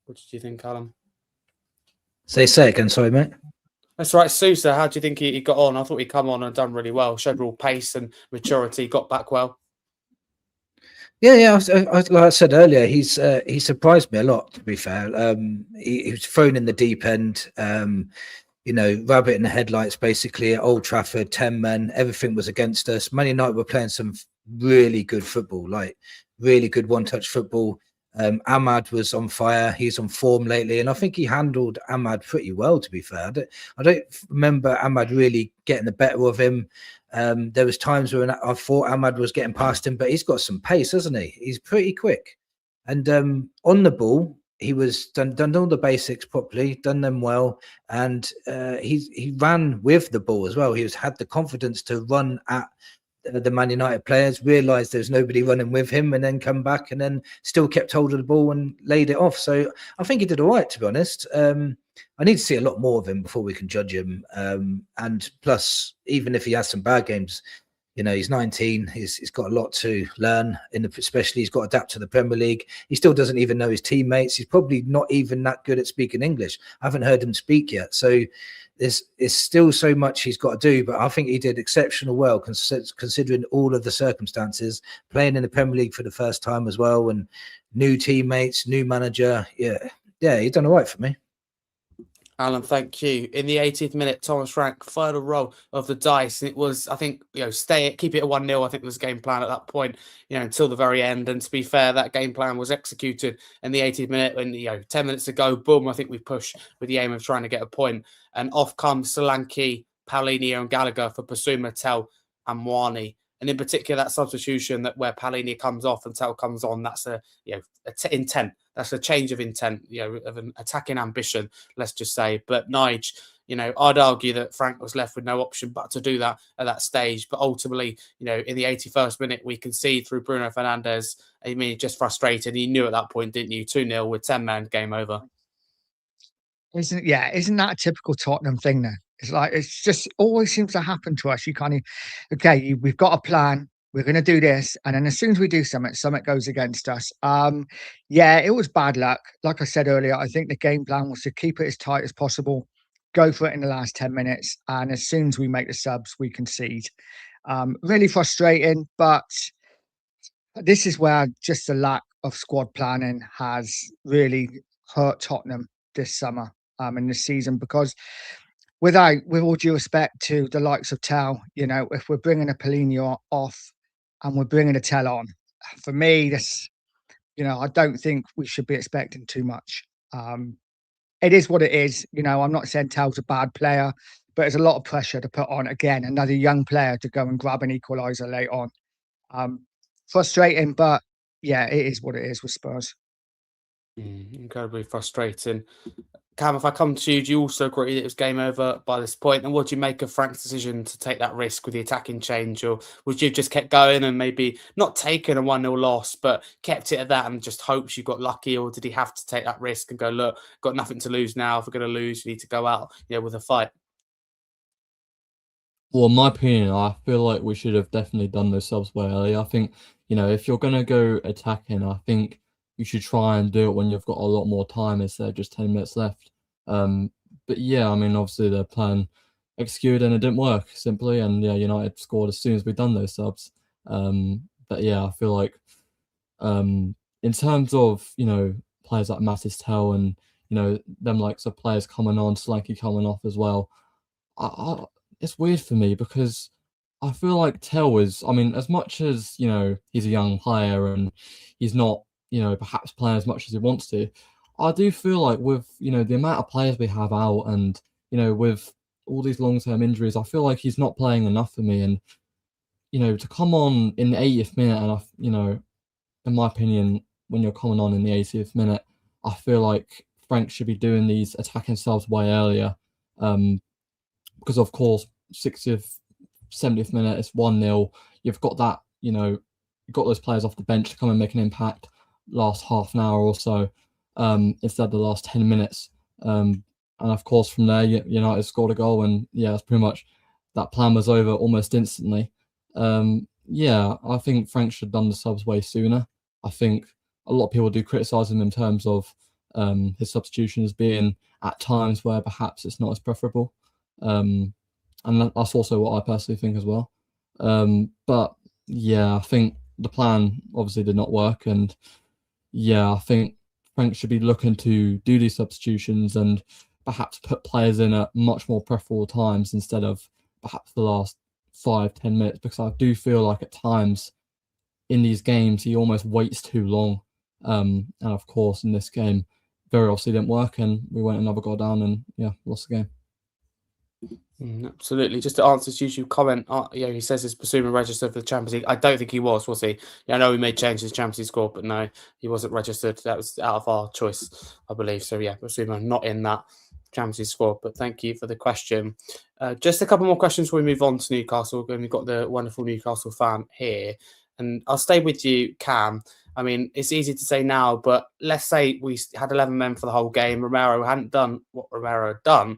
What did you think, Alan? Say it again, sorry, mate. That's right, Sousa. How do you think he got on? I thought he'd come on and done really well. Showed real pace and maturity. Got back well. Yeah. Like I said earlier, he surprised me a lot. To be fair, he was thrown in the deep end. Rabbit in the headlights, basically at Old Trafford. 10 men, everything was against us. Man United were playing some really good football, like really good one-touch football. Ahmad was on fire. He's on form lately, and I think he handled Ahmad pretty well. To be fair, I don't remember Ahmad really getting the better of him. There was times when I thought Ahmad was getting past him, but he's got some pace, hasn't he? He's pretty quick, and on the ball, he was done all the basics properly, done them well, and he ran with the ball as well. He had the confidence to run at the Man United players, realised there's nobody running with him, and then come back and then still kept hold of the ball and laid it off. So I think he did all right, to be honest. I need to see a lot more of him before we can judge him. And plus, even if he has some bad games, he's 19. He's got a lot to learn, especially he's got to adapt to the Premier League. He still doesn't even know his teammates. He's probably not even that good at speaking English. I haven't heard him speak yet. So there's still so much he's got to do, but I think he did exceptional well considering all of the circumstances, playing in the Premier League for the first time as well, and new teammates, new manager. Yeah, he's done all right for me. Alan, thank you. In the 80th minute, Thomas Frank, final roll of the dice. And it was, I think, keep it at 1-0. I think was the game plan at that point, until the very end. And to be fair, that game plan was executed in the 80th minute. And, 10 minutes ago, boom, I think we pushed with the aim of trying to get a point. And off comes Solanke, Paulinho and Gallagher for Basuma, Tell and Mwani. And in particular, that substitution where Paulinho comes off and Tell comes on, that's intent. That's a change of intent, of an attacking ambition, let's just say. But Nige, I'd argue that Frank was left with no option but to do that at that stage. But ultimately, in the 81st minute, we can see through Bruno Fernandes, just frustrated. He knew at that point, didn't you? 2-0 with 10 men, game over. Isn't that a typical Tottenham thing though? It's just always seems to happen to us. We've got a plan. We're going to do this. And then as soon as we do something goes against us. It was bad luck. Like I said earlier, I think the game plan was to keep it as tight as possible, go for it in the last 10 minutes. And as soon as we make the subs, we concede. Really frustrating, but this is where just the lack of squad planning has really hurt Tottenham this summer in this season, because with all due respect to the likes of Tell, if we're bringing a Paulinho off and we're bringing a Tell on, for me, this, I don't think we should be expecting too much. It is what it is. I'm not saying Tell's a bad player, but there's a lot of pressure to put on, again, another young player to go and grab an equaliser late on. Frustrating, but yeah, it is what it is with Spurs. Incredibly frustrating. Cam, if I come to you, do you also agree that it was game over by this point? And what do you make of Frank's decision to take that risk with the attacking change? Or would you have just kept going and maybe not taken a 1-0 loss, but kept it at that and just hopes you got lucky? Or did he have to take that risk and go, look, got nothing to lose now. If we're going to lose, we need to go out with a fight? Well, in my opinion, I feel like we should have definitely done those subs way early. I think, if you're going to go attacking, I think you should try and do it when you've got a lot more time instead of just 10 minutes left. But yeah, obviously their plan executed and it didn't work simply. And yeah, United scored as soon as we'd done those subs. But yeah, I feel like in terms of, players like Mattis Tell and, them likes of players coming on, Solanke coming off as well, it's weird for me because I feel like Tell is, as much as, he's a young player and he's not, perhaps playing as much as he wants to, I do feel like with, the amount of players we have out and, with all these long-term injuries, I feel like he's not playing enough for me. And, to come on in the 80th minute, and, in my opinion, when you're coming on in the 80th minute, I feel like Frank should be doing these attacking subs way earlier. Because, of course, 60th, 70th minute, it's 1-0. You've got that, you've got those players off the bench to come and make an impact last half an hour or so instead of the last 10 minutes. And of course, from there, United scored a goal, and yeah, it's pretty much that plan was over almost instantly. Yeah, I think Frank should have done the subs way sooner. I think a lot of people do criticise him in terms of his substitutions being at times where perhaps it's not as preferable. And that's also what I personally think as well. But yeah, I think the plan obviously did not work, and yeah, I think Frank should be looking to do these substitutions and perhaps put players in at much more preferable times instead of perhaps the last 5-10 minutes, because I do feel like at times in these games he almost waits too long. And of course, in this game, very obviously didn't work, and we went another goal down, and yeah, lost the game. Absolutely. Just to answer his usual comment, he says he's presumably registered for the Champions League. I don't think he was he? Yeah, I know we made changes to Champions League squad, but no, he wasn't registered. That was out of our choice, I believe. So yeah, presumably not in that Champions League squad. But thank you for the question. Just a couple more questions before we move on to Newcastle. And we've got the wonderful Newcastle fan here. And I'll stay with you, Cam. I mean, it's easy to say now, but let's say we had 11 men for the whole game. Romero hadn't done what Romero had done.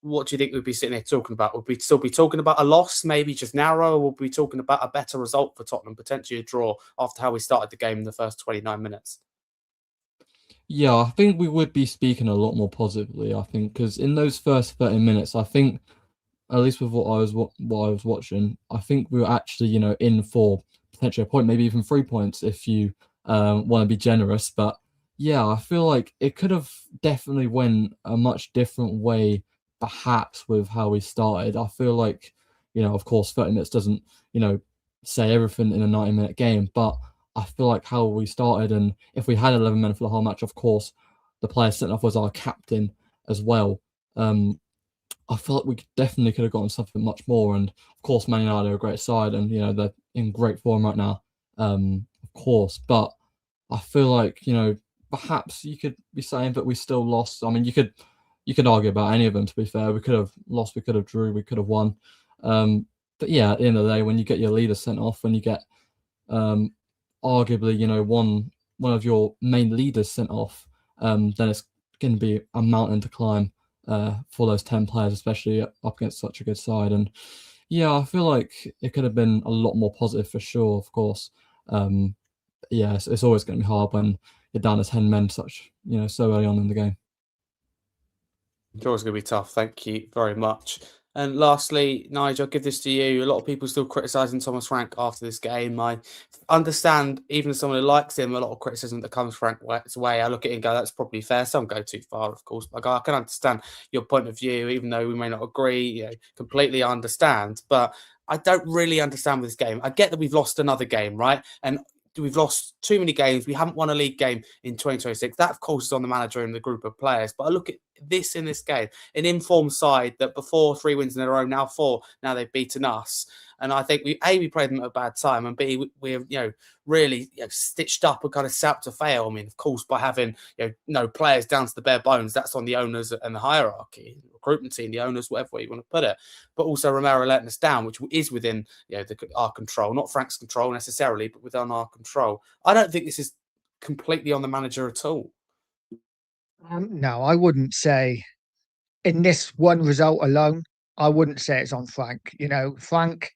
What do you think we'd be sitting here talking about? Would we still be talking about a loss, maybe just narrow, or would we be talking about a better result for Tottenham, potentially a draw after how we started the game in the first 29 minutes? Yeah, I think we would be speaking a lot more positively, I think, because in those first 30 minutes, I think, at least with what I was watching, I think we were actually, in for potentially a point, maybe even 3 points if you want to be generous. But yeah, I feel like it could have definitely went a much different way, perhaps, with how we started. I feel like, of course, 30 minutes doesn't, say everything in a 90-minute game, but I feel like how we started, and if we had 11 men for the whole match, of course, the player sent off was our captain as well. I feel like we definitely could have gotten something much more. And of course, Man United are a great side, and they're in great form right now, of course. But I feel like perhaps you could be saying that we still lost. I mean, you could argue about any of them. To be fair, we could have lost, we could have drew, we could have won. But yeah, at the end of the day, when you get your leader sent off, when you get arguably one of your main leaders sent off, then it's going to be a mountain to climb for those 10 players, especially up against such a good side. And yeah, I feel like it could have been a lot more positive for sure, of course. Yeah, it's always going to be hard when you're down to 10 men so early on in the game. It's always going to be tough. Thank you very much. And lastly, Nige, I'll give this to you. A lot of people still criticising Thomas Frank after this game. I understand, even as someone who likes him, a lot of criticism that comes Frank's way. I look at it and go, that's probably fair. Some go too far, of course. But I can understand your point of view, even though we may not agree. Completely understand. But I don't really understand with this game. I get that we've lost another game, right? And we've lost too many games. We haven't won a league game in 2026. That, of course, is on the manager and the group of players. But I look at this in this game, an informed side that before 3 wins in a row, now 4, now they've beaten us. And I think we played them at a bad time, and B, we're really stitched up and kind of set up to fail. I mean, of course, by having no players down to the bare bones, that's on the owners and the hierarchy, recruitment team, the owners, whatever way you want to put it. But also Romero letting us down, which is within our control, not Frank's control necessarily, but within our control. I don't think this is completely on the manager at all. No, I wouldn't say in this one result alone, I wouldn't say it's on Frank. Frank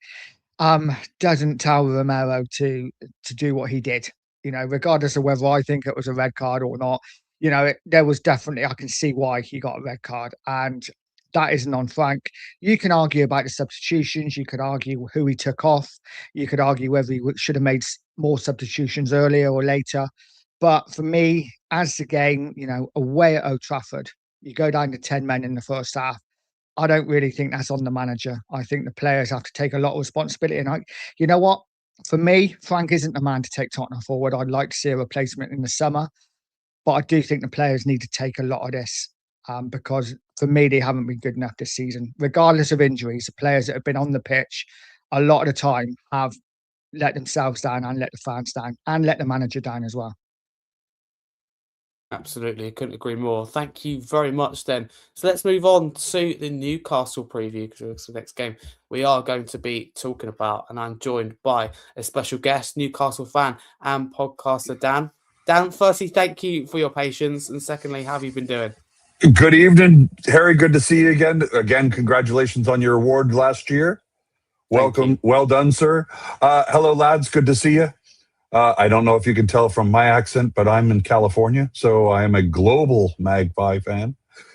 doesn't tell Romero to do what he did, regardless of whether I think it was a red card or not. There was definitely, I can see why he got a red card, and that isn't on Frank. You can argue about the substitutions. You could argue who he took off. You could argue whether he should have made more substitutions earlier or later. But for me, as the game, away at Old Trafford, you go down to 10 men in the first half. I don't really think that's on the manager. I think the players have to take a lot of responsibility. And you know what? For me, Frank isn't the man to take Tottenham forward. I'd like to see a replacement in the summer. But I do think the players need to take a lot of this because for me, they haven't been good enough this season. Regardless of injuries, the players that have been on the pitch a lot of the time have let themselves down and let the fans down and let the manager down as well. Absolutely, I couldn't agree more. Thank you very much then. So let's move on to the Newcastle preview, because it's the next game we are going to be talking about. And I'm joined by a special guest, Newcastle fan and podcaster Dan. Dan, firstly, thank you for your patience. And secondly, how have you been doing? Good evening, Harry. Good to see you again. Again, congratulations on your award last year. Welcome. Well done, sir. Hello, lads. Good to see you. I don't know if you can tell from my accent, but I'm in California, so I am a global Magpie fan.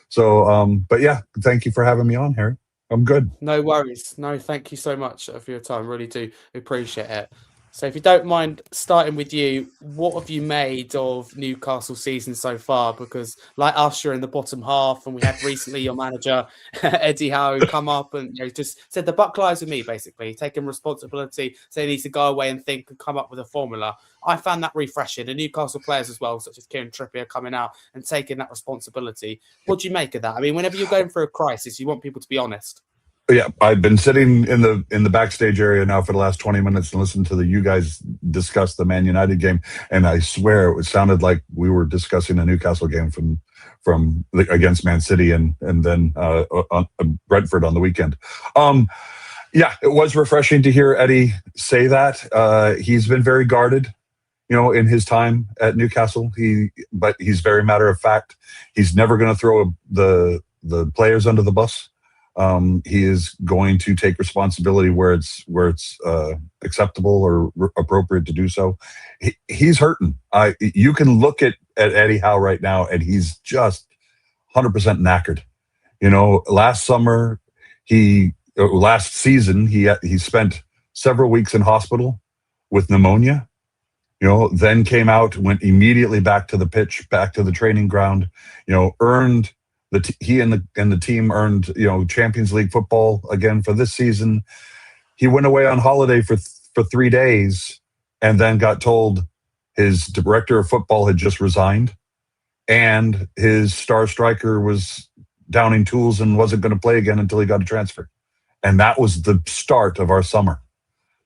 So, but yeah, thank you for having me on, Harry. I'm good. No worries. No, thank you so much for your time. Really do appreciate it. So if you don't mind starting with you, what have you made of Newcastle season so far? Because like us, you're in the bottom half, and we had recently your manager, Eddie Howe, come up and just said the buck lies with me, basically, taking responsibility, say he needs to go away and think and come up with a formula. I found that refreshing. And Newcastle players as well, such as Kieran Trippier, coming out and taking that responsibility. What do you make of that? I mean, whenever you're going through a crisis, you want people to be honest. Yeah, I've been sitting in the backstage area now for the last 20 minutes and listened to you guys discuss the Man United game, and I swear it sounded like we were discussing a Newcastle game from against Man City and then Brentford on the weekend. Yeah, it was refreshing to hear Eddie say that. He's been very guarded, in his time at Newcastle. But he's very matter of fact. He's never going to throw the players under the bus. He is going to take responsibility where it's acceptable or appropriate to do so. He's hurting. You can look at Eddie Howe right now, and he's just 100% knackered. Last season he spent several weeks in hospital with pneumonia. Then came out, went immediately back to the pitch, back to the training ground. Earned. He and the team earned Champions League football again for this season. He went away on holiday for 3 days, and then got told his director of football had just resigned, and his star striker was downing tools and wasn't going to play again until he got a transfer. And that was the start of our summer.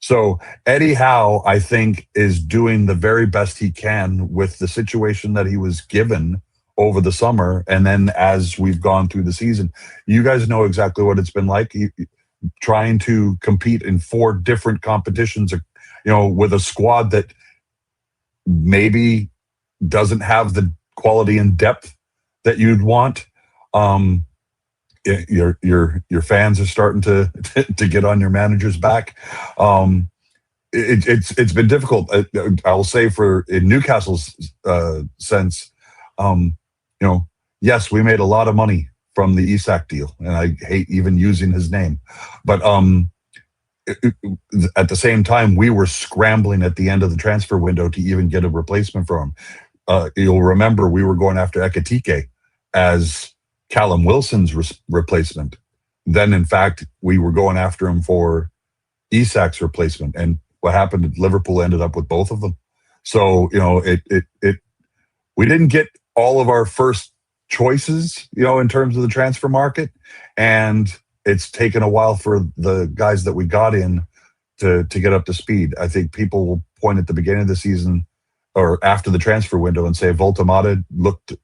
So Eddie Howe, I think, is doing the very best he can with the situation that he was given over the summer. And then as we've gone through the season, you guys know exactly what it's been like, trying to compete in 4 different competitions, with a squad that maybe doesn't have the quality and depth that you'd want. Your fans are starting to get on your manager's back. It's been difficult. I'll say in Newcastle's sense, yes, we made a lot of money from the Isak deal, and I hate even using his name, but at the same time, we were scrambling at the end of the transfer window to even get a replacement for him. You'll remember we were going after Ekitike as Callum Wilson's replacement. Then, in fact, we were going after him for Isak's replacement, and what happened? Liverpool ended up with both of them. So we didn't get all of our first choices, in terms of the transfer market, and it's taken a while for the guys that we got in to get up to speed. I think people will point at the beginning of the season or after the transfer window and say Voltamata looked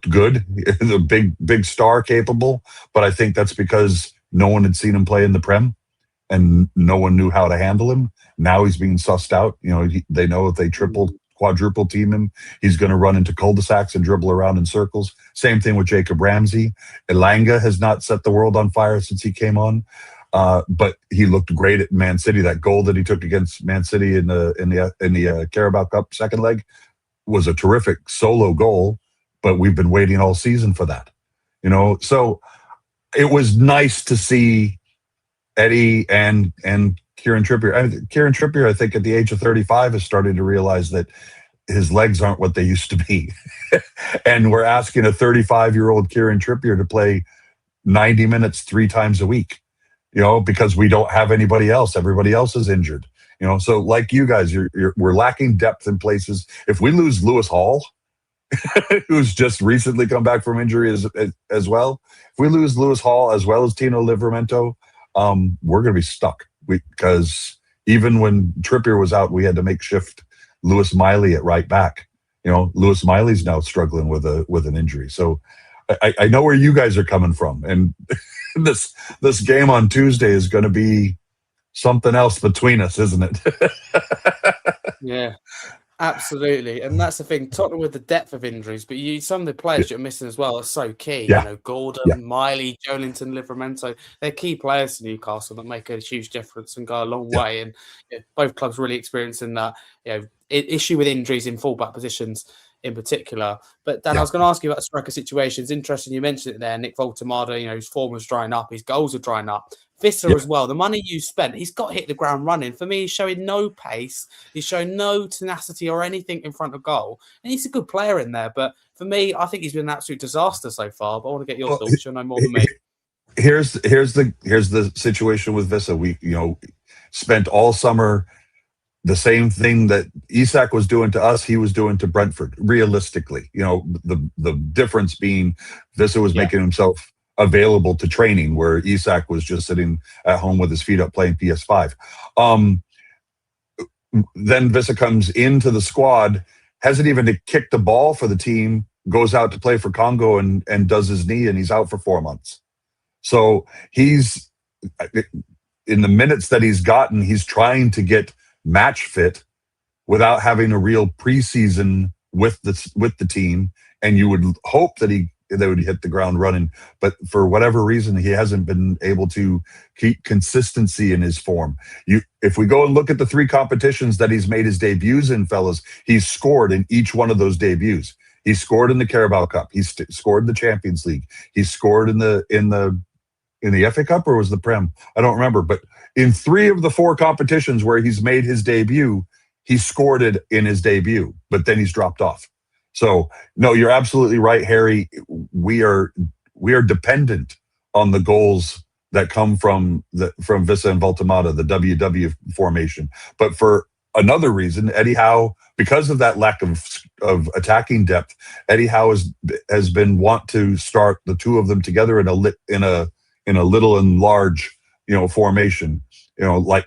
good, the big star capable, but I think that's because no one had seen him play in the Prem and no one knew how to handle him. Now he's being sussed out. They know if they quadruple team him, he's going to run into cul-de-sacs and dribble around in circles. Same thing with Jacob Ramsey. Elanga has not set the world on fire since he came on, but he looked great at Man City. That goal that he took against Man City in the Carabao Cup second leg was a terrific solo goal, but we've been waiting all season for that. So it was nice to see Eddie and Kieran Trippier. Kieran Trippier, I think, at the age of 35, is starting to realize that his legs aren't what they used to be. And we're asking a 35-year-old Kieran Trippier to play 90 minutes 3 times a week, because we don't have anybody else. Everybody else is injured. So like you guys, we're lacking depth in places. If we lose Lewis Hall, who's just recently come back from injury as well, if we lose Lewis Hall as well as Tino Livramento, we're going to be stuck. Because even when Trippier was out, we had to make shift Lewis Miley at right back. Lewis Miley's now struggling with an injury. So I know where you guys are coming from, and this game on Tuesday is going to be something else between us, isn't it? Yeah. Absolutely, and that's the thing. Tottenham with the depth of injuries, but some of the players you're missing as well are so key. Yeah. Gordon, Miley, Joelinton, Livramento. They're key players to Newcastle that make a huge difference and go a long way. And both clubs really experiencing that issue with injuries in fullback positions. in particular. But Dan, I was going to ask you about the striker situation. It's interesting you mentioned it there. Nick Voltemada, his form was drying up, his goals are drying up. Visser as well. The money you spent, he's got to hit the ground running. For me, he's showing no pace. He's showing no tenacity or anything in front of goal. And he's a good player in there. But for me, I think he's been an absolute disaster so far. But I want to get your thoughts. You'll know more than me. Here's the situation with Visser. We spent all summer the same thing that Isak was doing to us, he was doing to Brentford. Realistically, the difference being Visser was making himself available to training, where Isak was just sitting at home with his feet up playing PS5. Then Visser comes into the squad, hasn't even kicked the ball for the team, goes out to play for Congo and does his knee, and he's out for 4 months. So he's, in the minutes that he's gotten, he's trying to get match fit without having a real preseason with the team. And you would hope that they would hit the ground running, but for whatever reason, he hasn't been able to keep consistency in his form. If we go and look at the 3 competitions that he's made his debuts in, fellas, he's scored in each one of those debuts. He scored in the Carabao Cup. He scored in the Champions League. He scored in the FA Cup, or was the Prem? I don't remember. But in 3 of the 4 competitions where he's made his debut, he scored it in his debut, but then he's dropped off. So no, you're absolutely right, Harry. We are dependent on the goals that come from Visser and Voltemada, the WW formation. But for another reason, Eddie Howe, because of that lack of attacking depth, Eddie Howe has been want to start the 2 of them together in a little and large, formation, like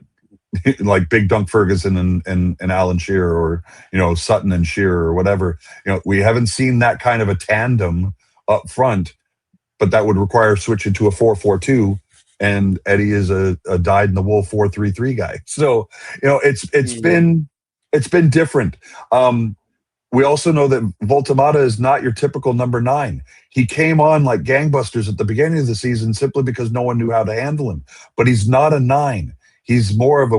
Big Dunk Ferguson and Alan Shearer, or Sutton and Shearer, or whatever. We haven't seen that kind of a tandem up front, but that would require switching to a 4-4-2. And Eddie is a dyed-in-the-wool 4-3-3 guy. So it's been different. We also know that Voltemada is not your typical number 9. He came on like gangbusters at the beginning of the season simply because no one knew how to handle him. But he's not a 9. He's more of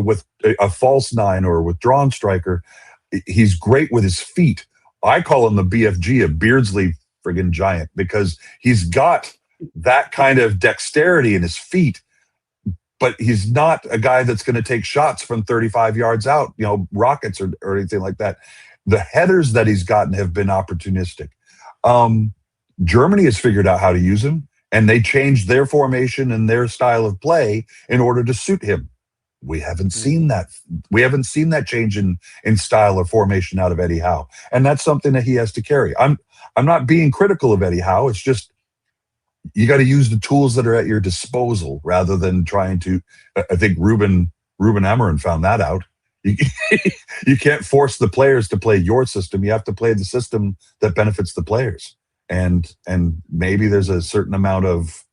a false 9 or a withdrawn striker. He's great with his feet. I call him the BFG, a Beardsley friggin' giant, because he's got that kind of dexterity in his feet, but he's not a guy that's going to take shots from 35 yards out, rockets or anything like that. The headers that he's gotten have been opportunistic. Germany has figured out how to use him, and they changed their formation and their style of play in order to suit him. We haven't seen that. We haven't seen that change in style or formation out of Eddie Howe, and that's something that he has to carry. I'm not being critical of Eddie Howe. It's just you got to use the tools that are at your disposal rather than trying to. I think Ruben Amorim found that out. You can't force the players to play your system. You have to play the system that benefits the players. And maybe there's a certain amount of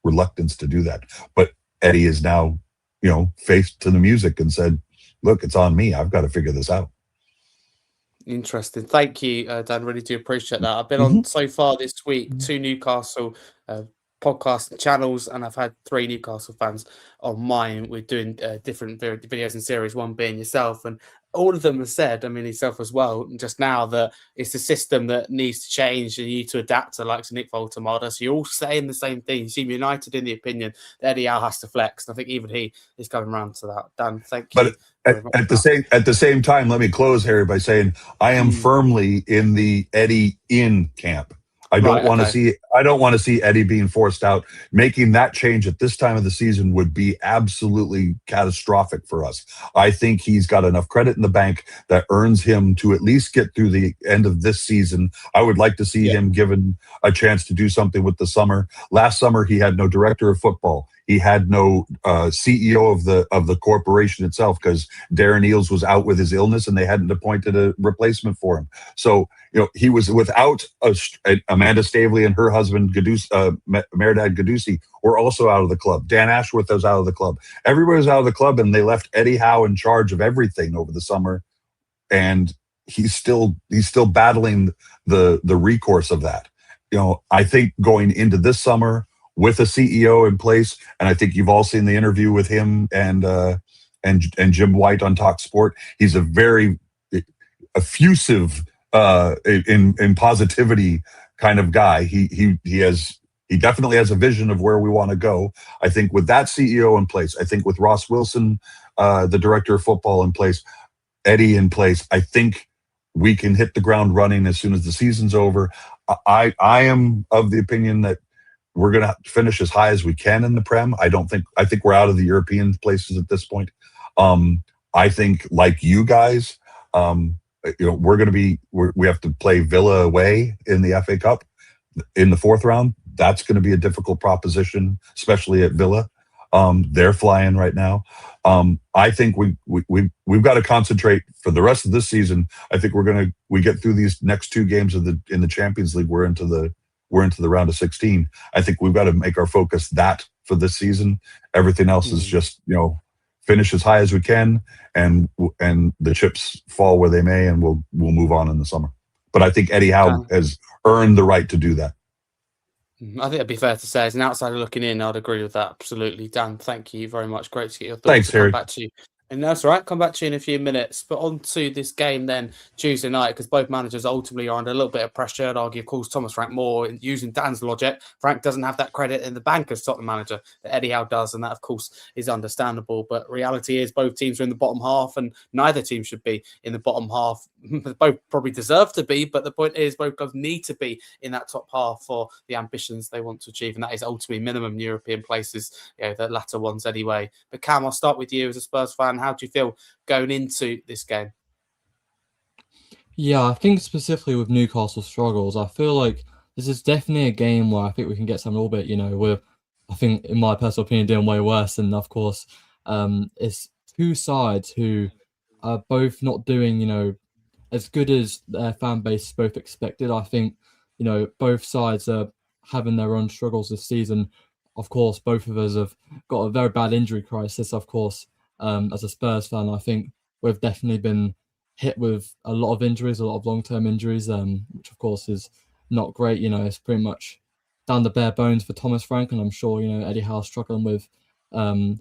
reluctance to do that. But Eddie is now, faced to the music and said, "Look, it's on me. I've got to figure this out." Interesting. Thank you, Dan. Really do appreciate that. I've been on so far this week 2 Newcastle podcast channels, and I've had 3 Newcastle fans on mine. We're doing different videos and series, one being yourself, and all of them have said, yourself as well, just now, that it's a system that needs to change and you need to adapt to, like Nick Voltemada. So you're all saying the same thing. You seem united in the opinion that Eddie Howe has to flex, and I think even he is coming around to that. Dan, thank you. But at the same time, let me close, Harry, by saying I am firmly in the Eddie in camp. I don't want to see Eddie being forced out. Making that change at this time of the season would be absolutely catastrophic for us. I think he's got enough credit in the bank that earns him to at least get through the end of this season. I would like to see him given a chance to do something with the summer. Last summer, he had no director of football. He had no CEO of the corporation itself because Darren Eales was out with his illness and they hadn't appointed a replacement for him. So, he was without Amanda Stavely and her husband, Mehrdad Gadusi, were also out of the club. Dan Ashworth was out of the club. Everybody was out of the club, and they left Eddie Howe in charge of everything over the summer. And he's still battling the recourse of that. I think going into this summer with a CEO in place, and I think you've all seen the interview with him and and Jim White on Talk Sport. He's a very effusive in positivity kind of guy. He definitely has a vision of where we want to go. I think with that CEO in place, I think with Ross Wilson, the director of football in place, Eddie in place, I think we can hit the ground running as soon as the season's over. I am of the opinion that we're going to finish as high as we can in the Prem. I think we're out of the European places at this point. I think, like you guys, we have to play Villa away in the FA Cup in the fourth round. That's going to be a difficult proposition, especially at Villa. They're flying right now. I think we've got to concentrate for the rest of this season. I think we get through these next two games in the Champions League. We're into the round of 16. I think we've got to make our focus that for this season. Everything else is just, finish as high as we can, and the chips fall where they may, and we'll move on in the summer. But I think Eddie Howe has earned the right to do that. I think it'd be fair to say, as an outsider looking in, I'd agree with that absolutely. Dan, thank you very much. Great to get your thoughts. Thanks, Harry. Come back to you. And that's all right. Come back to you in a few minutes. But on to this game then, Tuesday night, because both managers ultimately are under a little bit of pressure. I'd argue, of course, Thomas Frank more, using Dan's logic. Frank doesn't have that credit in the bank as Tottenham manager that Eddie Howe does, and that, of course, is understandable. But reality is both teams are in the bottom half, and neither team should be in the bottom half. Both probably deserve to be, but the point is both clubs need to be in that top half for the ambitions they want to achieve, and that is ultimately minimum European places, the latter ones anyway. But Cam, I'll start with you as a Spurs fan. How do you feel going into this game? Yeah, I think specifically with Newcastle's struggles, I feel like this is definitely a game where I think we can get some little bit, with, I think, in my personal opinion, doing way worse. And of course, it's two sides who are both not doing, as good as their fan base both expected. I think, both sides are having their own struggles this season. Of course, both of us have got a very bad injury crisis, of course. As a Spurs fan, I think we've definitely been hit with a lot of injuries, a lot of long-term injuries, which of course is not great. It's pretty much down to bare bones for Thomas Frank, and I'm sure Eddie Howe's struggling with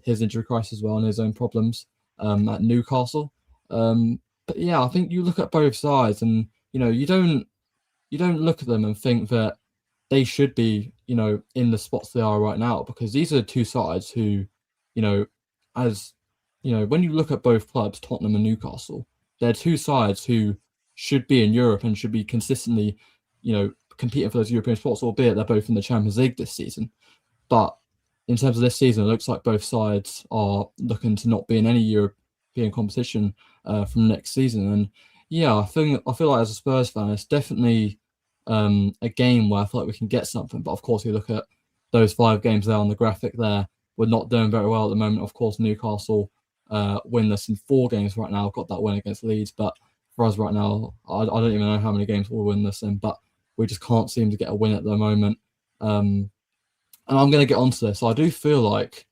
his injury crisis as well and his own problems at Newcastle. But yeah, I think you look at both sides, and you don't look at them and think that they should be in the spots they are right now, because these are two sides who when you look at both clubs, Tottenham and Newcastle, they're two sides who should be in Europe and should be consistently, competing for those European spots, albeit they're both in the Champions League this season. But in terms of this season, it looks like both sides are looking to not be in any European competition from next season. And yeah, I feel like as a Spurs fan, it's definitely a game where I feel like we can get something. But of course, you look at those 5 games there on the graphic there, we're not doing very well at the moment. Of course, Newcastle winless in 4 games right now. Got that win against Leeds, but for us right now, I don't even know how many games we're winless in, but we just can't seem to get a win at the moment. And I'm going to get onto this. So I do feel like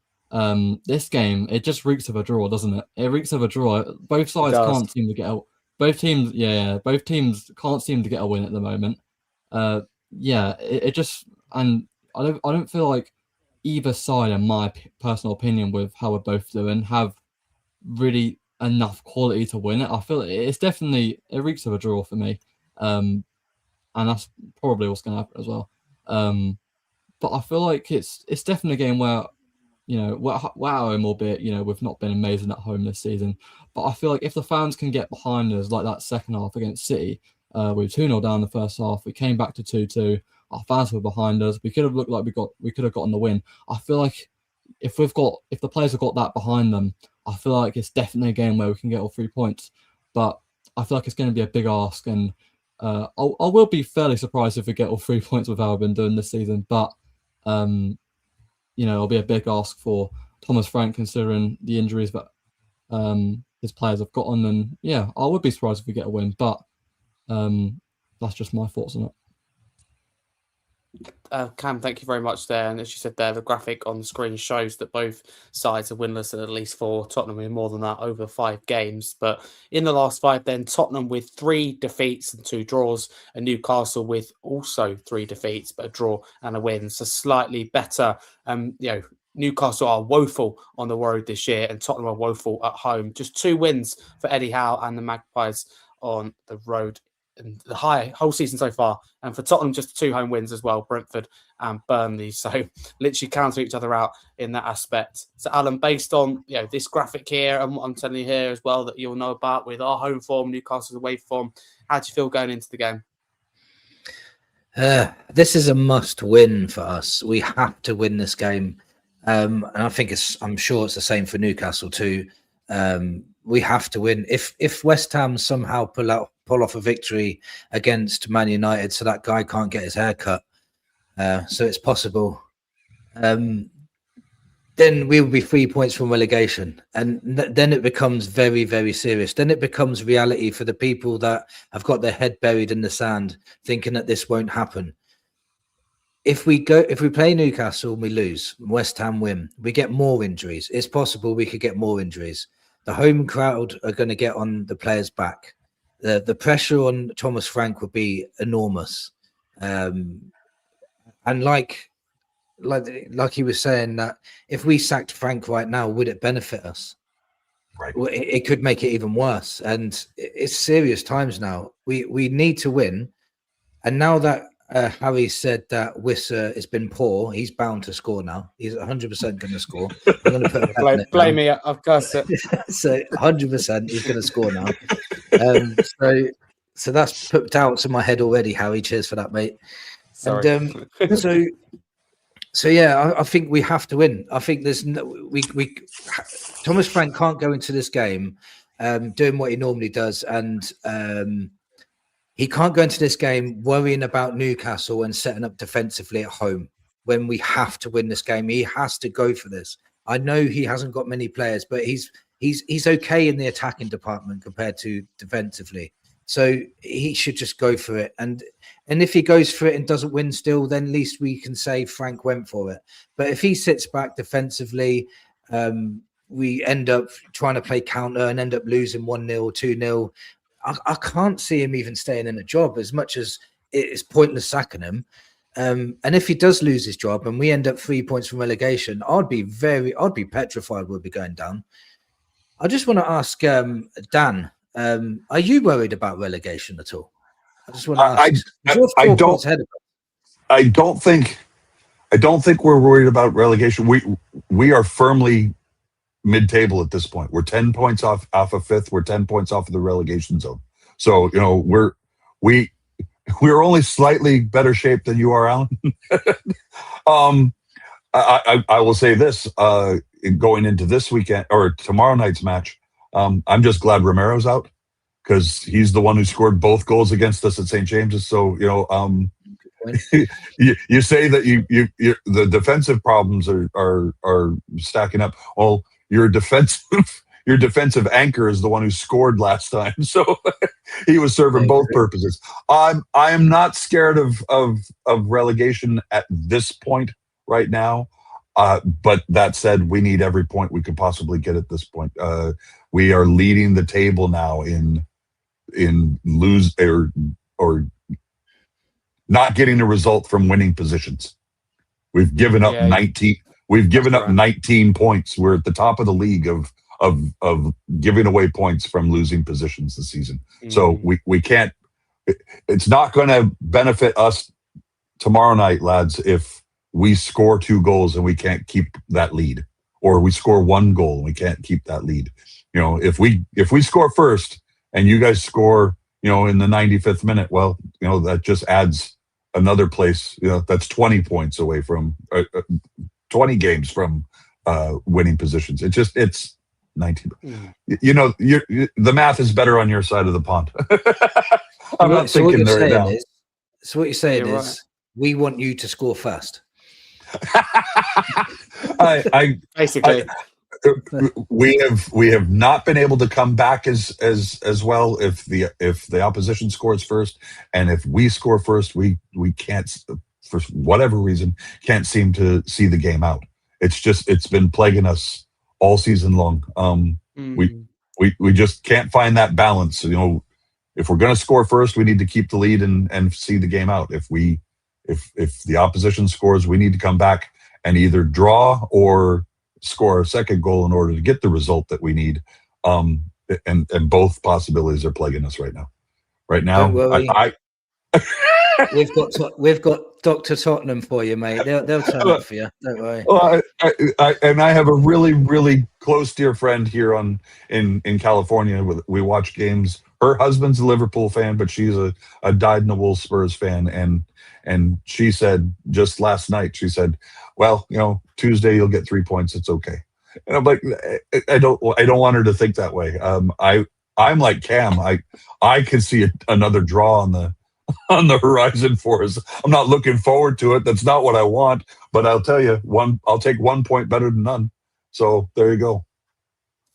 this game, it just reeks of a draw, doesn't it? It reeks of a draw. Both sides can't seem to get a both teams can't seem to get a win at the moment. It just, and I don't feel like either side, in my personal opinion, with how we're both doing, have really enough quality to win it. I feel it's definitely, it reeks of a draw for me, and that's probably what's going to happen as well. But I feel like it's definitely a game where we're at home, albeit we've not been amazing at home this season. But I feel like if the fans can get behind us, like that second half against City, we were 2-0 down the first half. We came back to 2-2. Our fans were behind us. We could have looked like we could have gotten the win. I feel like if the players have got that behind them, I feel like it's definitely a game where we can get all 3 points. But I feel like it's going to be a big ask, and I will be fairly surprised if we get all 3 points with how we've been doing this season. But it'll be a big ask for Thomas Frank, considering the injuries that his players have gotten. And yeah, I would be surprised if we get a win, but that's just my thoughts on it. Cam, thank you very much there. And as you said there, the graphic on the screen shows that both sides are winless at least 4. Tottenham with more than that over 5 games. But in the last 5, then Tottenham with 3 defeats and 2 draws, and Newcastle with also 3 defeats, but a draw and a win. So slightly better, Newcastle are woeful on the road this year, and Tottenham are woeful at home. Just 2 wins for Eddie Howe and the Magpies on the road in the whole season so far. And for Tottenham, just 2 home wins as well, Brentford and Burnley. So literally cancel each other out in that aspect. So Alan, based on this graphic here and what I'm telling you here as well that you'll know about with our home form, Newcastle's away form, how do you feel going into the game? This is a must win for us. We have to win this game. And I think I'm sure it's the same for Newcastle too. We have to win. If West Ham somehow pull off a victory against Man United, so that guy can't get his hair cut, so it's possible, then we'll be 3 points from relegation, and then it becomes very, very serious. Then it becomes reality for the people that have got their head buried in the sand, thinking that this won't happen. If we play Newcastle and we lose, West Ham win, we get more injuries. It's possible we could get more injuries. The home crowd are going to get on the players' back. The pressure on Thomas Frank would be enormous. And like he was saying, that if we sacked Frank right now, would it benefit us? Right. Well, it could make it even worse. And it's serious times now. We need to win. And now that Harry said that Wissa has been poor, he's bound to score now. He's 100% going to score. I'm going to put a blame me, of course. So 100% he's going to score now. So that's put doubts in my head already, Harry. Cheers for that, mate. Sorry. And so yeah, I think we have to win. I think there's Thomas Frank can't go into this game doing what he normally does, and he can't go into this game worrying about Newcastle and setting up defensively at home when we have to win this game. He has to go for this. I know he hasn't got many players, but he's okay in the attacking department compared to defensively. So he should just go for it. And if he goes for it and doesn't win still, then at least we can say Frank went for it. But if he sits back defensively, we end up trying to play counter and end up losing 1-0, 2-0. I can't see him even staying in a job, as much as it's pointless sacking him. And if he does lose his job and we end up 3 points from relegation, I'd be petrified we'll be going down. I just want to ask Dan, are you worried about relegation at all? I just want to ask. I don't think we're worried about relegation. We are firmly mid-table at this point. We're 10 points off of fifth. We're 10 points off of the relegation zone. So we're only slightly better shape than you are, Alan. I will say this: going into this weekend or tomorrow night's match, I'm just glad Romero's out, because he's the one who scored both goals against us at St. James's. So you say that you the defensive problems are stacking up. Well, your defensive anchor is the one who scored last time, so he was serving both purposes. I am not scared of relegation at this point right now. But that said, we need every point we could possibly get at this point. We are leading the table now in lose or not getting a result from winning positions. We've given up 19. We've given up 19 points. We're at the top of the league of giving away points from losing positions this season. So we can't. It's not going to benefit us tomorrow night, lads, if we score 2 goals and we can't keep that lead, or we score 1 goal and we can't keep that lead. If we score first and you guys score, in the 95th minute, well, that just adds another place. That's 20 points away from 20 games from winning positions. It's 19. The math is better on your side of the pond. I'm not thinking there now. So what you're saying is, we want you to score first. Basically, we have not been able to come back as well if the opposition scores first, and if we score first, we can't, for whatever reason, can't seem to see the game out. It's been plaguing us all season long. We just can't find that balance. If we're going to score first, we need to keep the lead and see the game out. If the opposition scores, we need to come back and either draw or score a second goal in order to get the result that we need. And both possibilities are plaguing us right now. Right now, Don't worry. I We've got Dr. Tottenham for you, mate. They'll turn up for you. Don't worry. well, I have a really, really close dear friend here in California. We watch games. Her husband's a Liverpool fan, but she's a dyed-in-the-wool Spurs fan, and she said just last night, she said, "Well, Tuesday you'll get 3 points. It's okay." And I'm like, I don't want her to think that way. I'm like Cam. I could see another draw on the horizon for us. I'm not looking forward to it. That's not what I want. But I'll tell you, I'll take 1 point better than none. So there you go.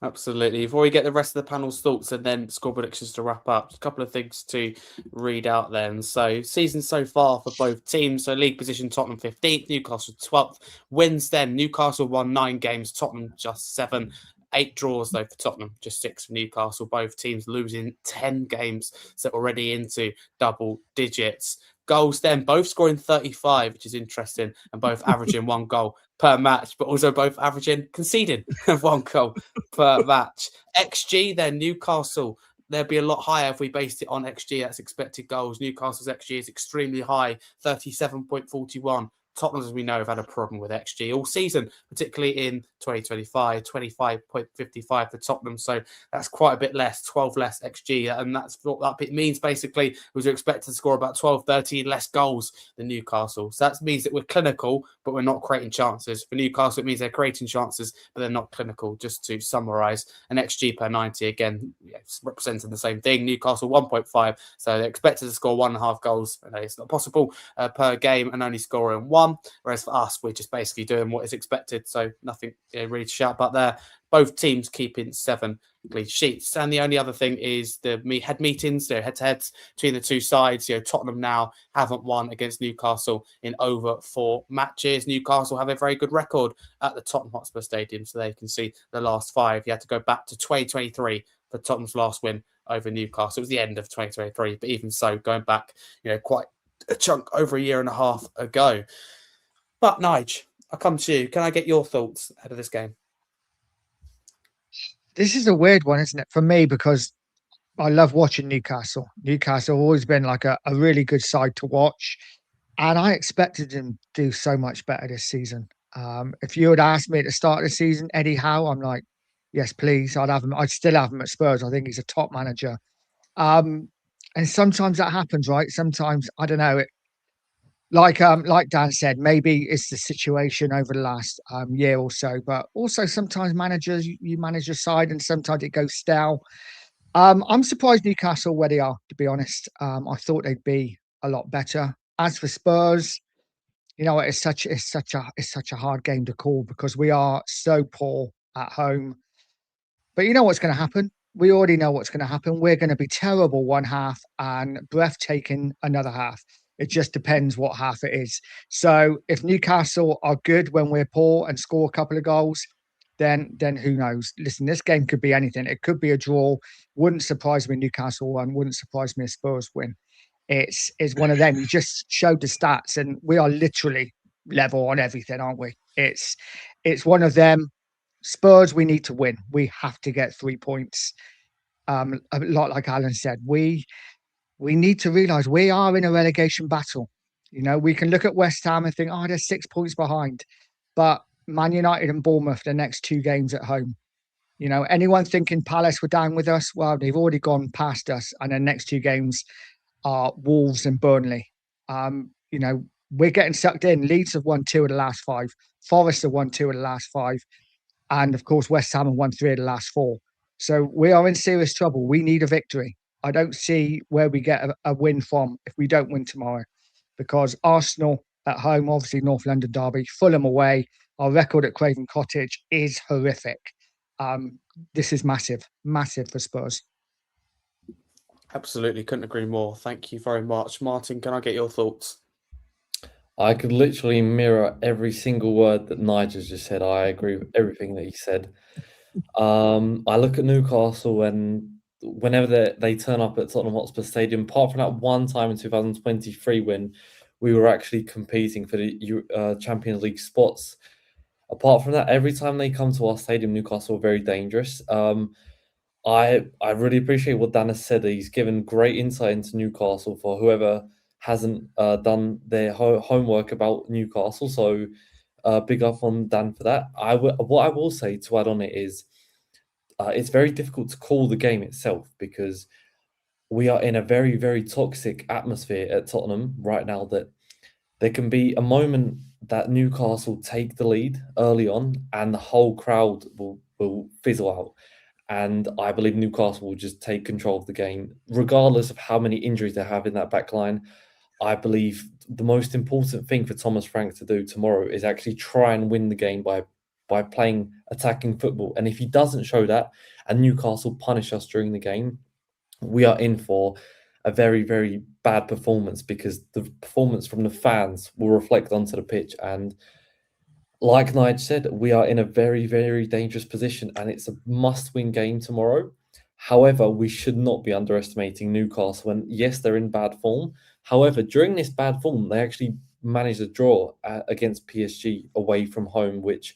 Absolutely. Before we get the rest of the panel's thoughts and then score predictions to wrap up, a couple of things to read out then. So season so far for both teams. So league position, Tottenham 15th, Newcastle 12th. Wins then, Newcastle won 9 games, Tottenham just 7. 8 draws though for Tottenham, just 6 for Newcastle. Both teams losing 10 games, so already into double digits. Goals then, both scoring 35, which is interesting, and both averaging 1 goal per match, but also both averaging conceding 1 goal per match. XG then, Newcastle, there'd be a lot higher if we based it on XG, that's expected goals. Newcastle's XG is extremely high, 37.41. Tottenham, as we know, have had a problem with XG all season, particularly in 2025, 25.55 for Tottenham. So that's quite a bit less, 12 less XG. And that's what that means basically was we expected to score about 12, 13 less goals than Newcastle. So that means that we're clinical, but we're not creating chances. For Newcastle, it means they're creating chances, but they're not clinical, just to summarise. An XG per 90, again, representing the same thing. Newcastle 1.5, so they're expected to score 1.5 goals. It's not possible per game and only scoring 1. Whereas for us, we're just basically doing what is expected. So nothing really to shout about there. Both teams keeping 7 clean sheets. And the only other thing is the head meetings, head-to-heads between the two sides. Tottenham now haven't won against Newcastle in over 4 matches. Newcastle have a very good record at the Tottenham Hotspur Stadium, so they can see the last 5. You had to go back to 2023 for Tottenham's last win over Newcastle. It was the end of 2023, but even so, going back, quite a chunk over a year and a half ago. But Nige, I'll come to you. Can I get your thoughts ahead of this game? This is a weird one, isn't it, for me, because I love watching Newcastle. Newcastle have always been like a really good side to watch, and I expected them to do so much better this season. If you had asked me at the start of the season, Eddie Howe, I'm like, yes, please. I'd still have him at Spurs. I think he's a top manager. And sometimes that happens, right? Sometimes, I don't know, like Dan said, maybe it's the situation over the last year or so, but also sometimes managers, you manage your side and sometimes it goes stale. I'm surprised Newcastle where they are, to be honest. I thought they'd be a lot better. As for Spurs, it's such a hard game to call because we are so poor at home. But you know what's going to happen? We already know what's going to happen. We're going to be terrible one half and breathtaking another half. It just depends what half it is. So if Newcastle are good when we're poor and score a couple of goals, then who knows? Listen, this game could be anything. It could be a draw. Wouldn't surprise me Newcastle won. Wouldn't surprise me a Spurs win. It's one of them. You just showed the stats and we are literally level on everything, aren't we? It's one of them. Spurs, we need to win. We have to get 3 points. A lot like Alan said, we need to realise we are in a relegation battle. We can look at West Ham and think, they're 6 points behind. But Man United and Bournemouth, the next 2 games at home. Anyone thinking Palace were down with us? Well, they've already gone past us. And the next 2 games are Wolves and Burnley. We're getting sucked in. Leeds have won 2 of the last 5. Forest have won 2 of the last 5. And of course, West Ham have won 3 of the last 4. So we are in serious trouble. We need a victory. I don't see where we get a win from if we don't win tomorrow, because Arsenal at home, obviously North London derby, Fulham away. Our record at Craven Cottage is horrific. This is massive for Spurs. Absolutely, couldn't agree more. Thank you very much. Martin, can I get your thoughts? I could literally mirror every single word that Nige just said. I agree with everything that he said. I look at Newcastle and whenever they turn up at Tottenham Hotspur Stadium, apart from that one time in 2023 when we were actually competing for the Champions League spots. Apart from that, every time they come to our stadium, Newcastle are very dangerous. I really appreciate what Dan has said. He's given great insight into Newcastle for whoever hasn't done their homework about Newcastle. So big up on Dan for that. What I will say to add on it is it's very difficult to call the game itself because we are in a very, very toxic atmosphere at Tottenham right now that there can be a moment that Newcastle take the lead early on and the whole crowd will fizzle out. And I believe Newcastle will just take control of the game, regardless of how many injuries they have in that back line. I believe the most important thing for Thomas Frank to do tomorrow is actually try and win the game by playing attacking football. And if he doesn't show that and Newcastle punish us during the game, we are in for a very, very bad performance because the performance from the fans will reflect onto the pitch. And like Nige said, we are in a very, very dangerous position and it's a must-win game tomorrow. However, we should not be underestimating Newcastle. And yes, they're in bad form. However, during this bad form, they actually managed a draw against PSG away from home, which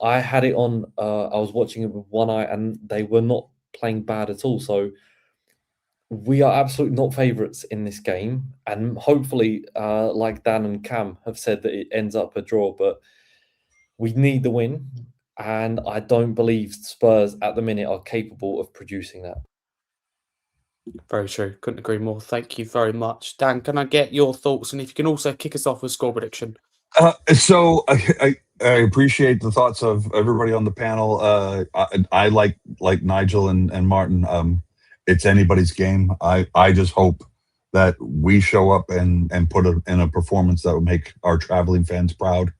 I had it on. I was watching it with one eye and they were not playing bad at all. So we are absolutely not favourites in this game. And hopefully, like Dan and Cam have said, that it ends up a draw. But we need the win. And I don't believe Spurs at the minute are capable of producing that. Very true. Couldn't agree more. Thank you very much. Dan, can I get your thoughts? And if you can also kick us off with score prediction. So I appreciate the thoughts of everybody on the panel. I like Nigel and Martin. It's anybody's game. I just hope that we show up and put in a performance that will make our traveling fans proud.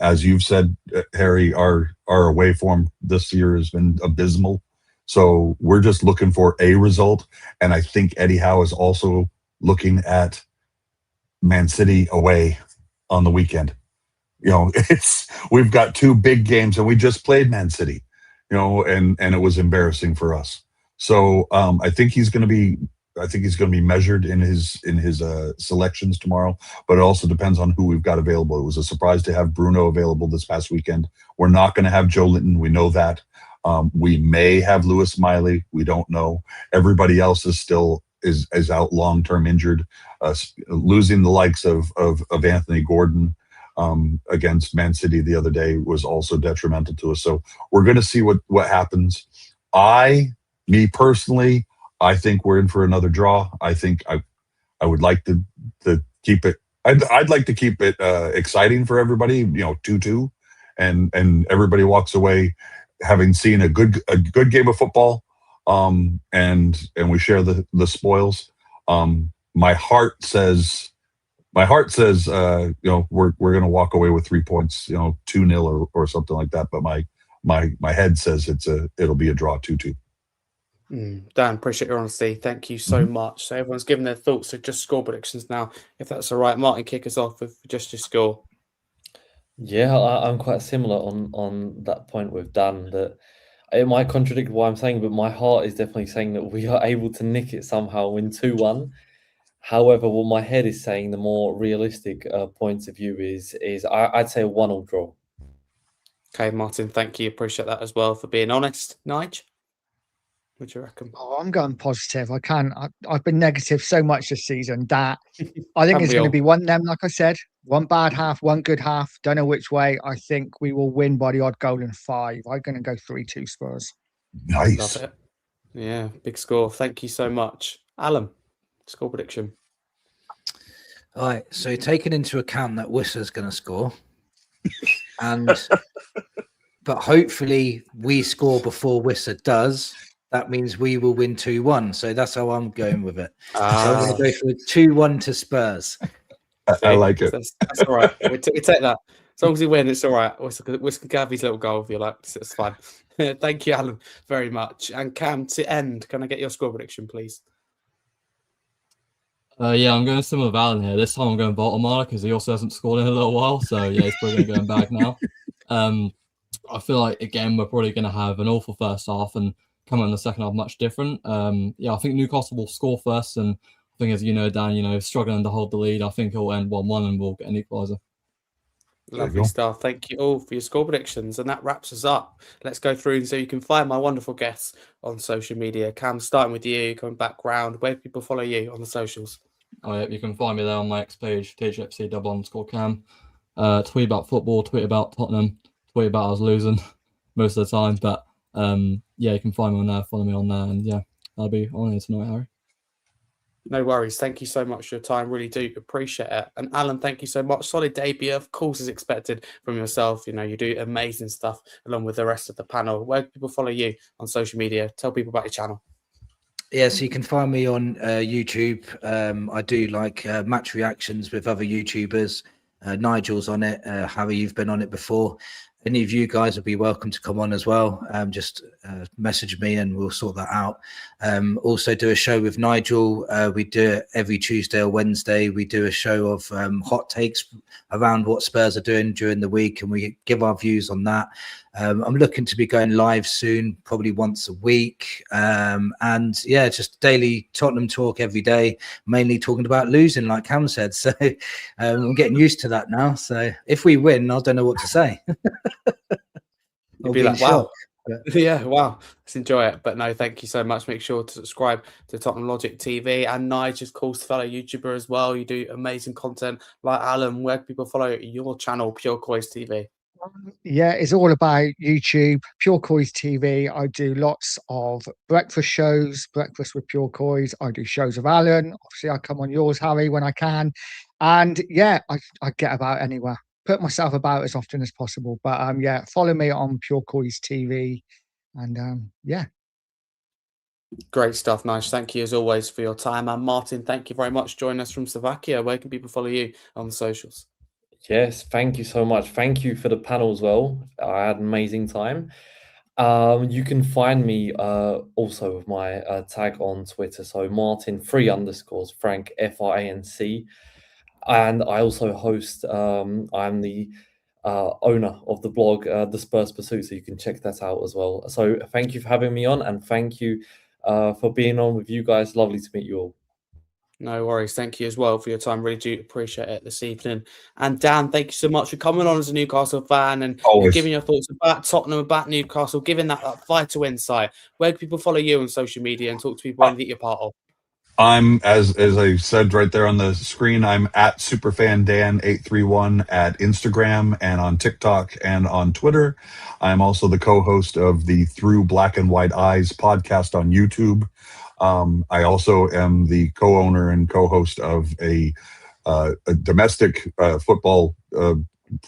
As you've said, Harry, our away form this year has been abysmal. So we're just looking for a result. And I think Eddie Howe is also looking at Man City away on the weekend. You know, we've got two big games and we just played Man City, you know, and it was embarrassing for us. So I think he's going to be measured in his selections tomorrow, but it also depends on who we've got available. It was a surprise to have Bruno available this past weekend. We're not going to have Joe Linton. We know that. We may have Lewis Miley. We don't know. Everybody else is still is out long-term injured. Losing the likes of Anthony Gordon against Man City the other day was also detrimental to us. So we're going to see what happens. Me personally, I think we're in for another draw. I think I would like to keep it. I'd like to keep it exciting for everybody. You know, 2-2, and everybody walks away having seen a good game of football. And we share the spoils. My heart says, you know, we're going to walk away with 3 points. You know, 2-0 or something like that. But my head says it'll be a draw 2-2. Dan, appreciate your honesty. Thank you so much. So everyone's given their thoughts. So just score predictions now, if that's all right. Martin, kick us off with just your score. Yeah, I'm quite similar on that point with Dan. That it might contradict what I'm saying, but my heart is definitely saying that we are able to nick it somehow, win 2-1. However, what my head is saying, the more realistic point of view is I'd say a 1-1 draw. Okay, Martin, thank you. Appreciate that as well for being honest. Nige? What do you reckon? Oh, I'm going positive. I've been negative so much this season that I think it's going to be one of them, like I said. One bad half, one good half. Don't know which way. I think we will win by the odd goal in 5. I'm going to go 3-2 Spurs. Nice. Love it. Yeah, big score. Thank you so much. Alan, score prediction. All right. So taking into account that Wissa's going to score, but hopefully we score before Wissa does. That means we will win 2-1. So that's how I'm going with it. So I'm going to go for 2-1 to Spurs. I like it. That's all right. We take that. As long as we win, it's all right. Whisker Gavy's little goal, if you like. It's fine. Thank you, Alan, very much. And Cam, to end, can I get your score prediction, please? Yeah, I'm going similar with Alan here. This time I'm going Baltimore because he also hasn't scored in a little while. So yeah, he's probably going back now. I feel like, again, we're probably going to have an awful first half and come in the second half much different. Yeah, I think Newcastle will score first, and I think, as you know, Dan, struggling to hold the lead. I think it'll end 1-1 and we'll get an equaliser. Lovely stuff. Thank you all for your score predictions. And that wraps us up. Let's go through so you can find my wonderful guests on social media. Cam, starting with you, going back round, where do people follow you on the socials? Oh, yeah, you can find me there on my X page, THFC_Cam. Tweet about football, tweet about Tottenham, tweet about us losing most of the time. But yeah, you can find me on there, follow me on there. And yeah, I'll be honoured tonight, Harry. No worries. Thank you so much for your time. Really do appreciate it. And Alan, thank you so much. Solid debut, of course, as expected from yourself. You do amazing stuff along with the rest of the panel. Where do people follow you on social media? Tell people about your channel. Yeah, so you can find me on YouTube. I do like match reactions with other YouTubers. Nigel's on it. Harry, you've been on it before. Any of you guys would be welcome to come on as well. Just message me and we'll sort that out. Also do a show with Nigel. We do it every Tuesday or Wednesday. We do a show of hot takes around what Spurs are doing during the week, and we give our views on that. I'm looking to be going live soon, probably once a week. And yeah, just daily Tottenham talk every day, mainly talking about losing, like Cam said. So I'm getting used to that now. So if we win, I don't know what to say. You'd be like, wow. Yeah, wow. Let's enjoy it. But no, thank you so much. Make sure to subscribe to Tottenham Logic TV and Nige, of course, fellow YouTuber as well. You do amazing content. Like Alan, where can people follow your channel, Pure Coys TV? Yeah, it's all about YouTube, Pure Coys TV. I do lots of breakfast shows, breakfast with Pure Coys. I do shows of Alan. Obviously, I come on yours, Harry, when I can. And yeah, I get about anywhere. Put myself about as often as possible. But yeah, follow me on Pure Coys TV. And yeah. Great stuff, Nige. Thank you as always for your time. And Martin, thank you very much for joining us from Slovakia. Where can people follow you on the socials? Yes, thank you so much. Thank you for the panel as well. I had an amazing time. You can find me also with my tag on Twitter. So Martin _Frank FRANC. And I also host, I'm the owner of the blog, The Spurs Pursuit. So you can check that out as well. So thank you for having me on, and thank you for being on with you guys. Lovely to meet you all. No worries. Thank you as well for your time. Really do appreciate it this evening. And Dan, thank you so much for coming on as a Newcastle fan and giving your thoughts about Tottenham, about Newcastle, giving that vital insight. Where can people follow you on social media and talk to people anything you're part of? I'm, as I said right there on the screen, I'm at superfandan831 at Instagram and on TikTok and on Twitter. I'm also the co-host of the Through Black and White Eyes podcast on YouTube. I also am the co-owner and co-host of a domestic football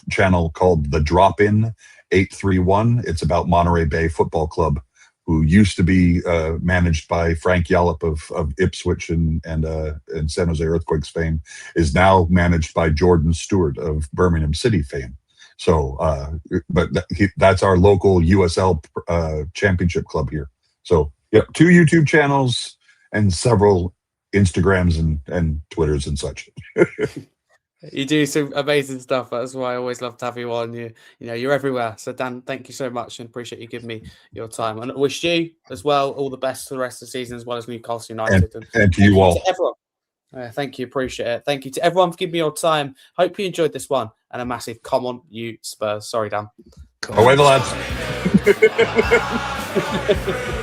channel called The Drop-In 831. It's about Monterey Bay Football Club, who used to be managed by Frank Yallop of Ipswich and San Jose Earthquakes fame, is now managed by Jordan Stewart of Birmingham City fame. So, but that's our local USL championship club here. So, yep, 2 YouTube channels and several Instagrams and Twitters and such. You do some amazing stuff. That's why I always love to have you on. You're everywhere. So Dan, thank you so much and appreciate you giving me your time. And I wish you as well all the best for the rest of the season, as well as Newcastle United. And to you all. To everyone. Thank you. Appreciate it. Thank you to everyone for giving me your time. Hope you enjoyed this one. And a massive come on, you Spurs. Sorry, Dan. Away the lads.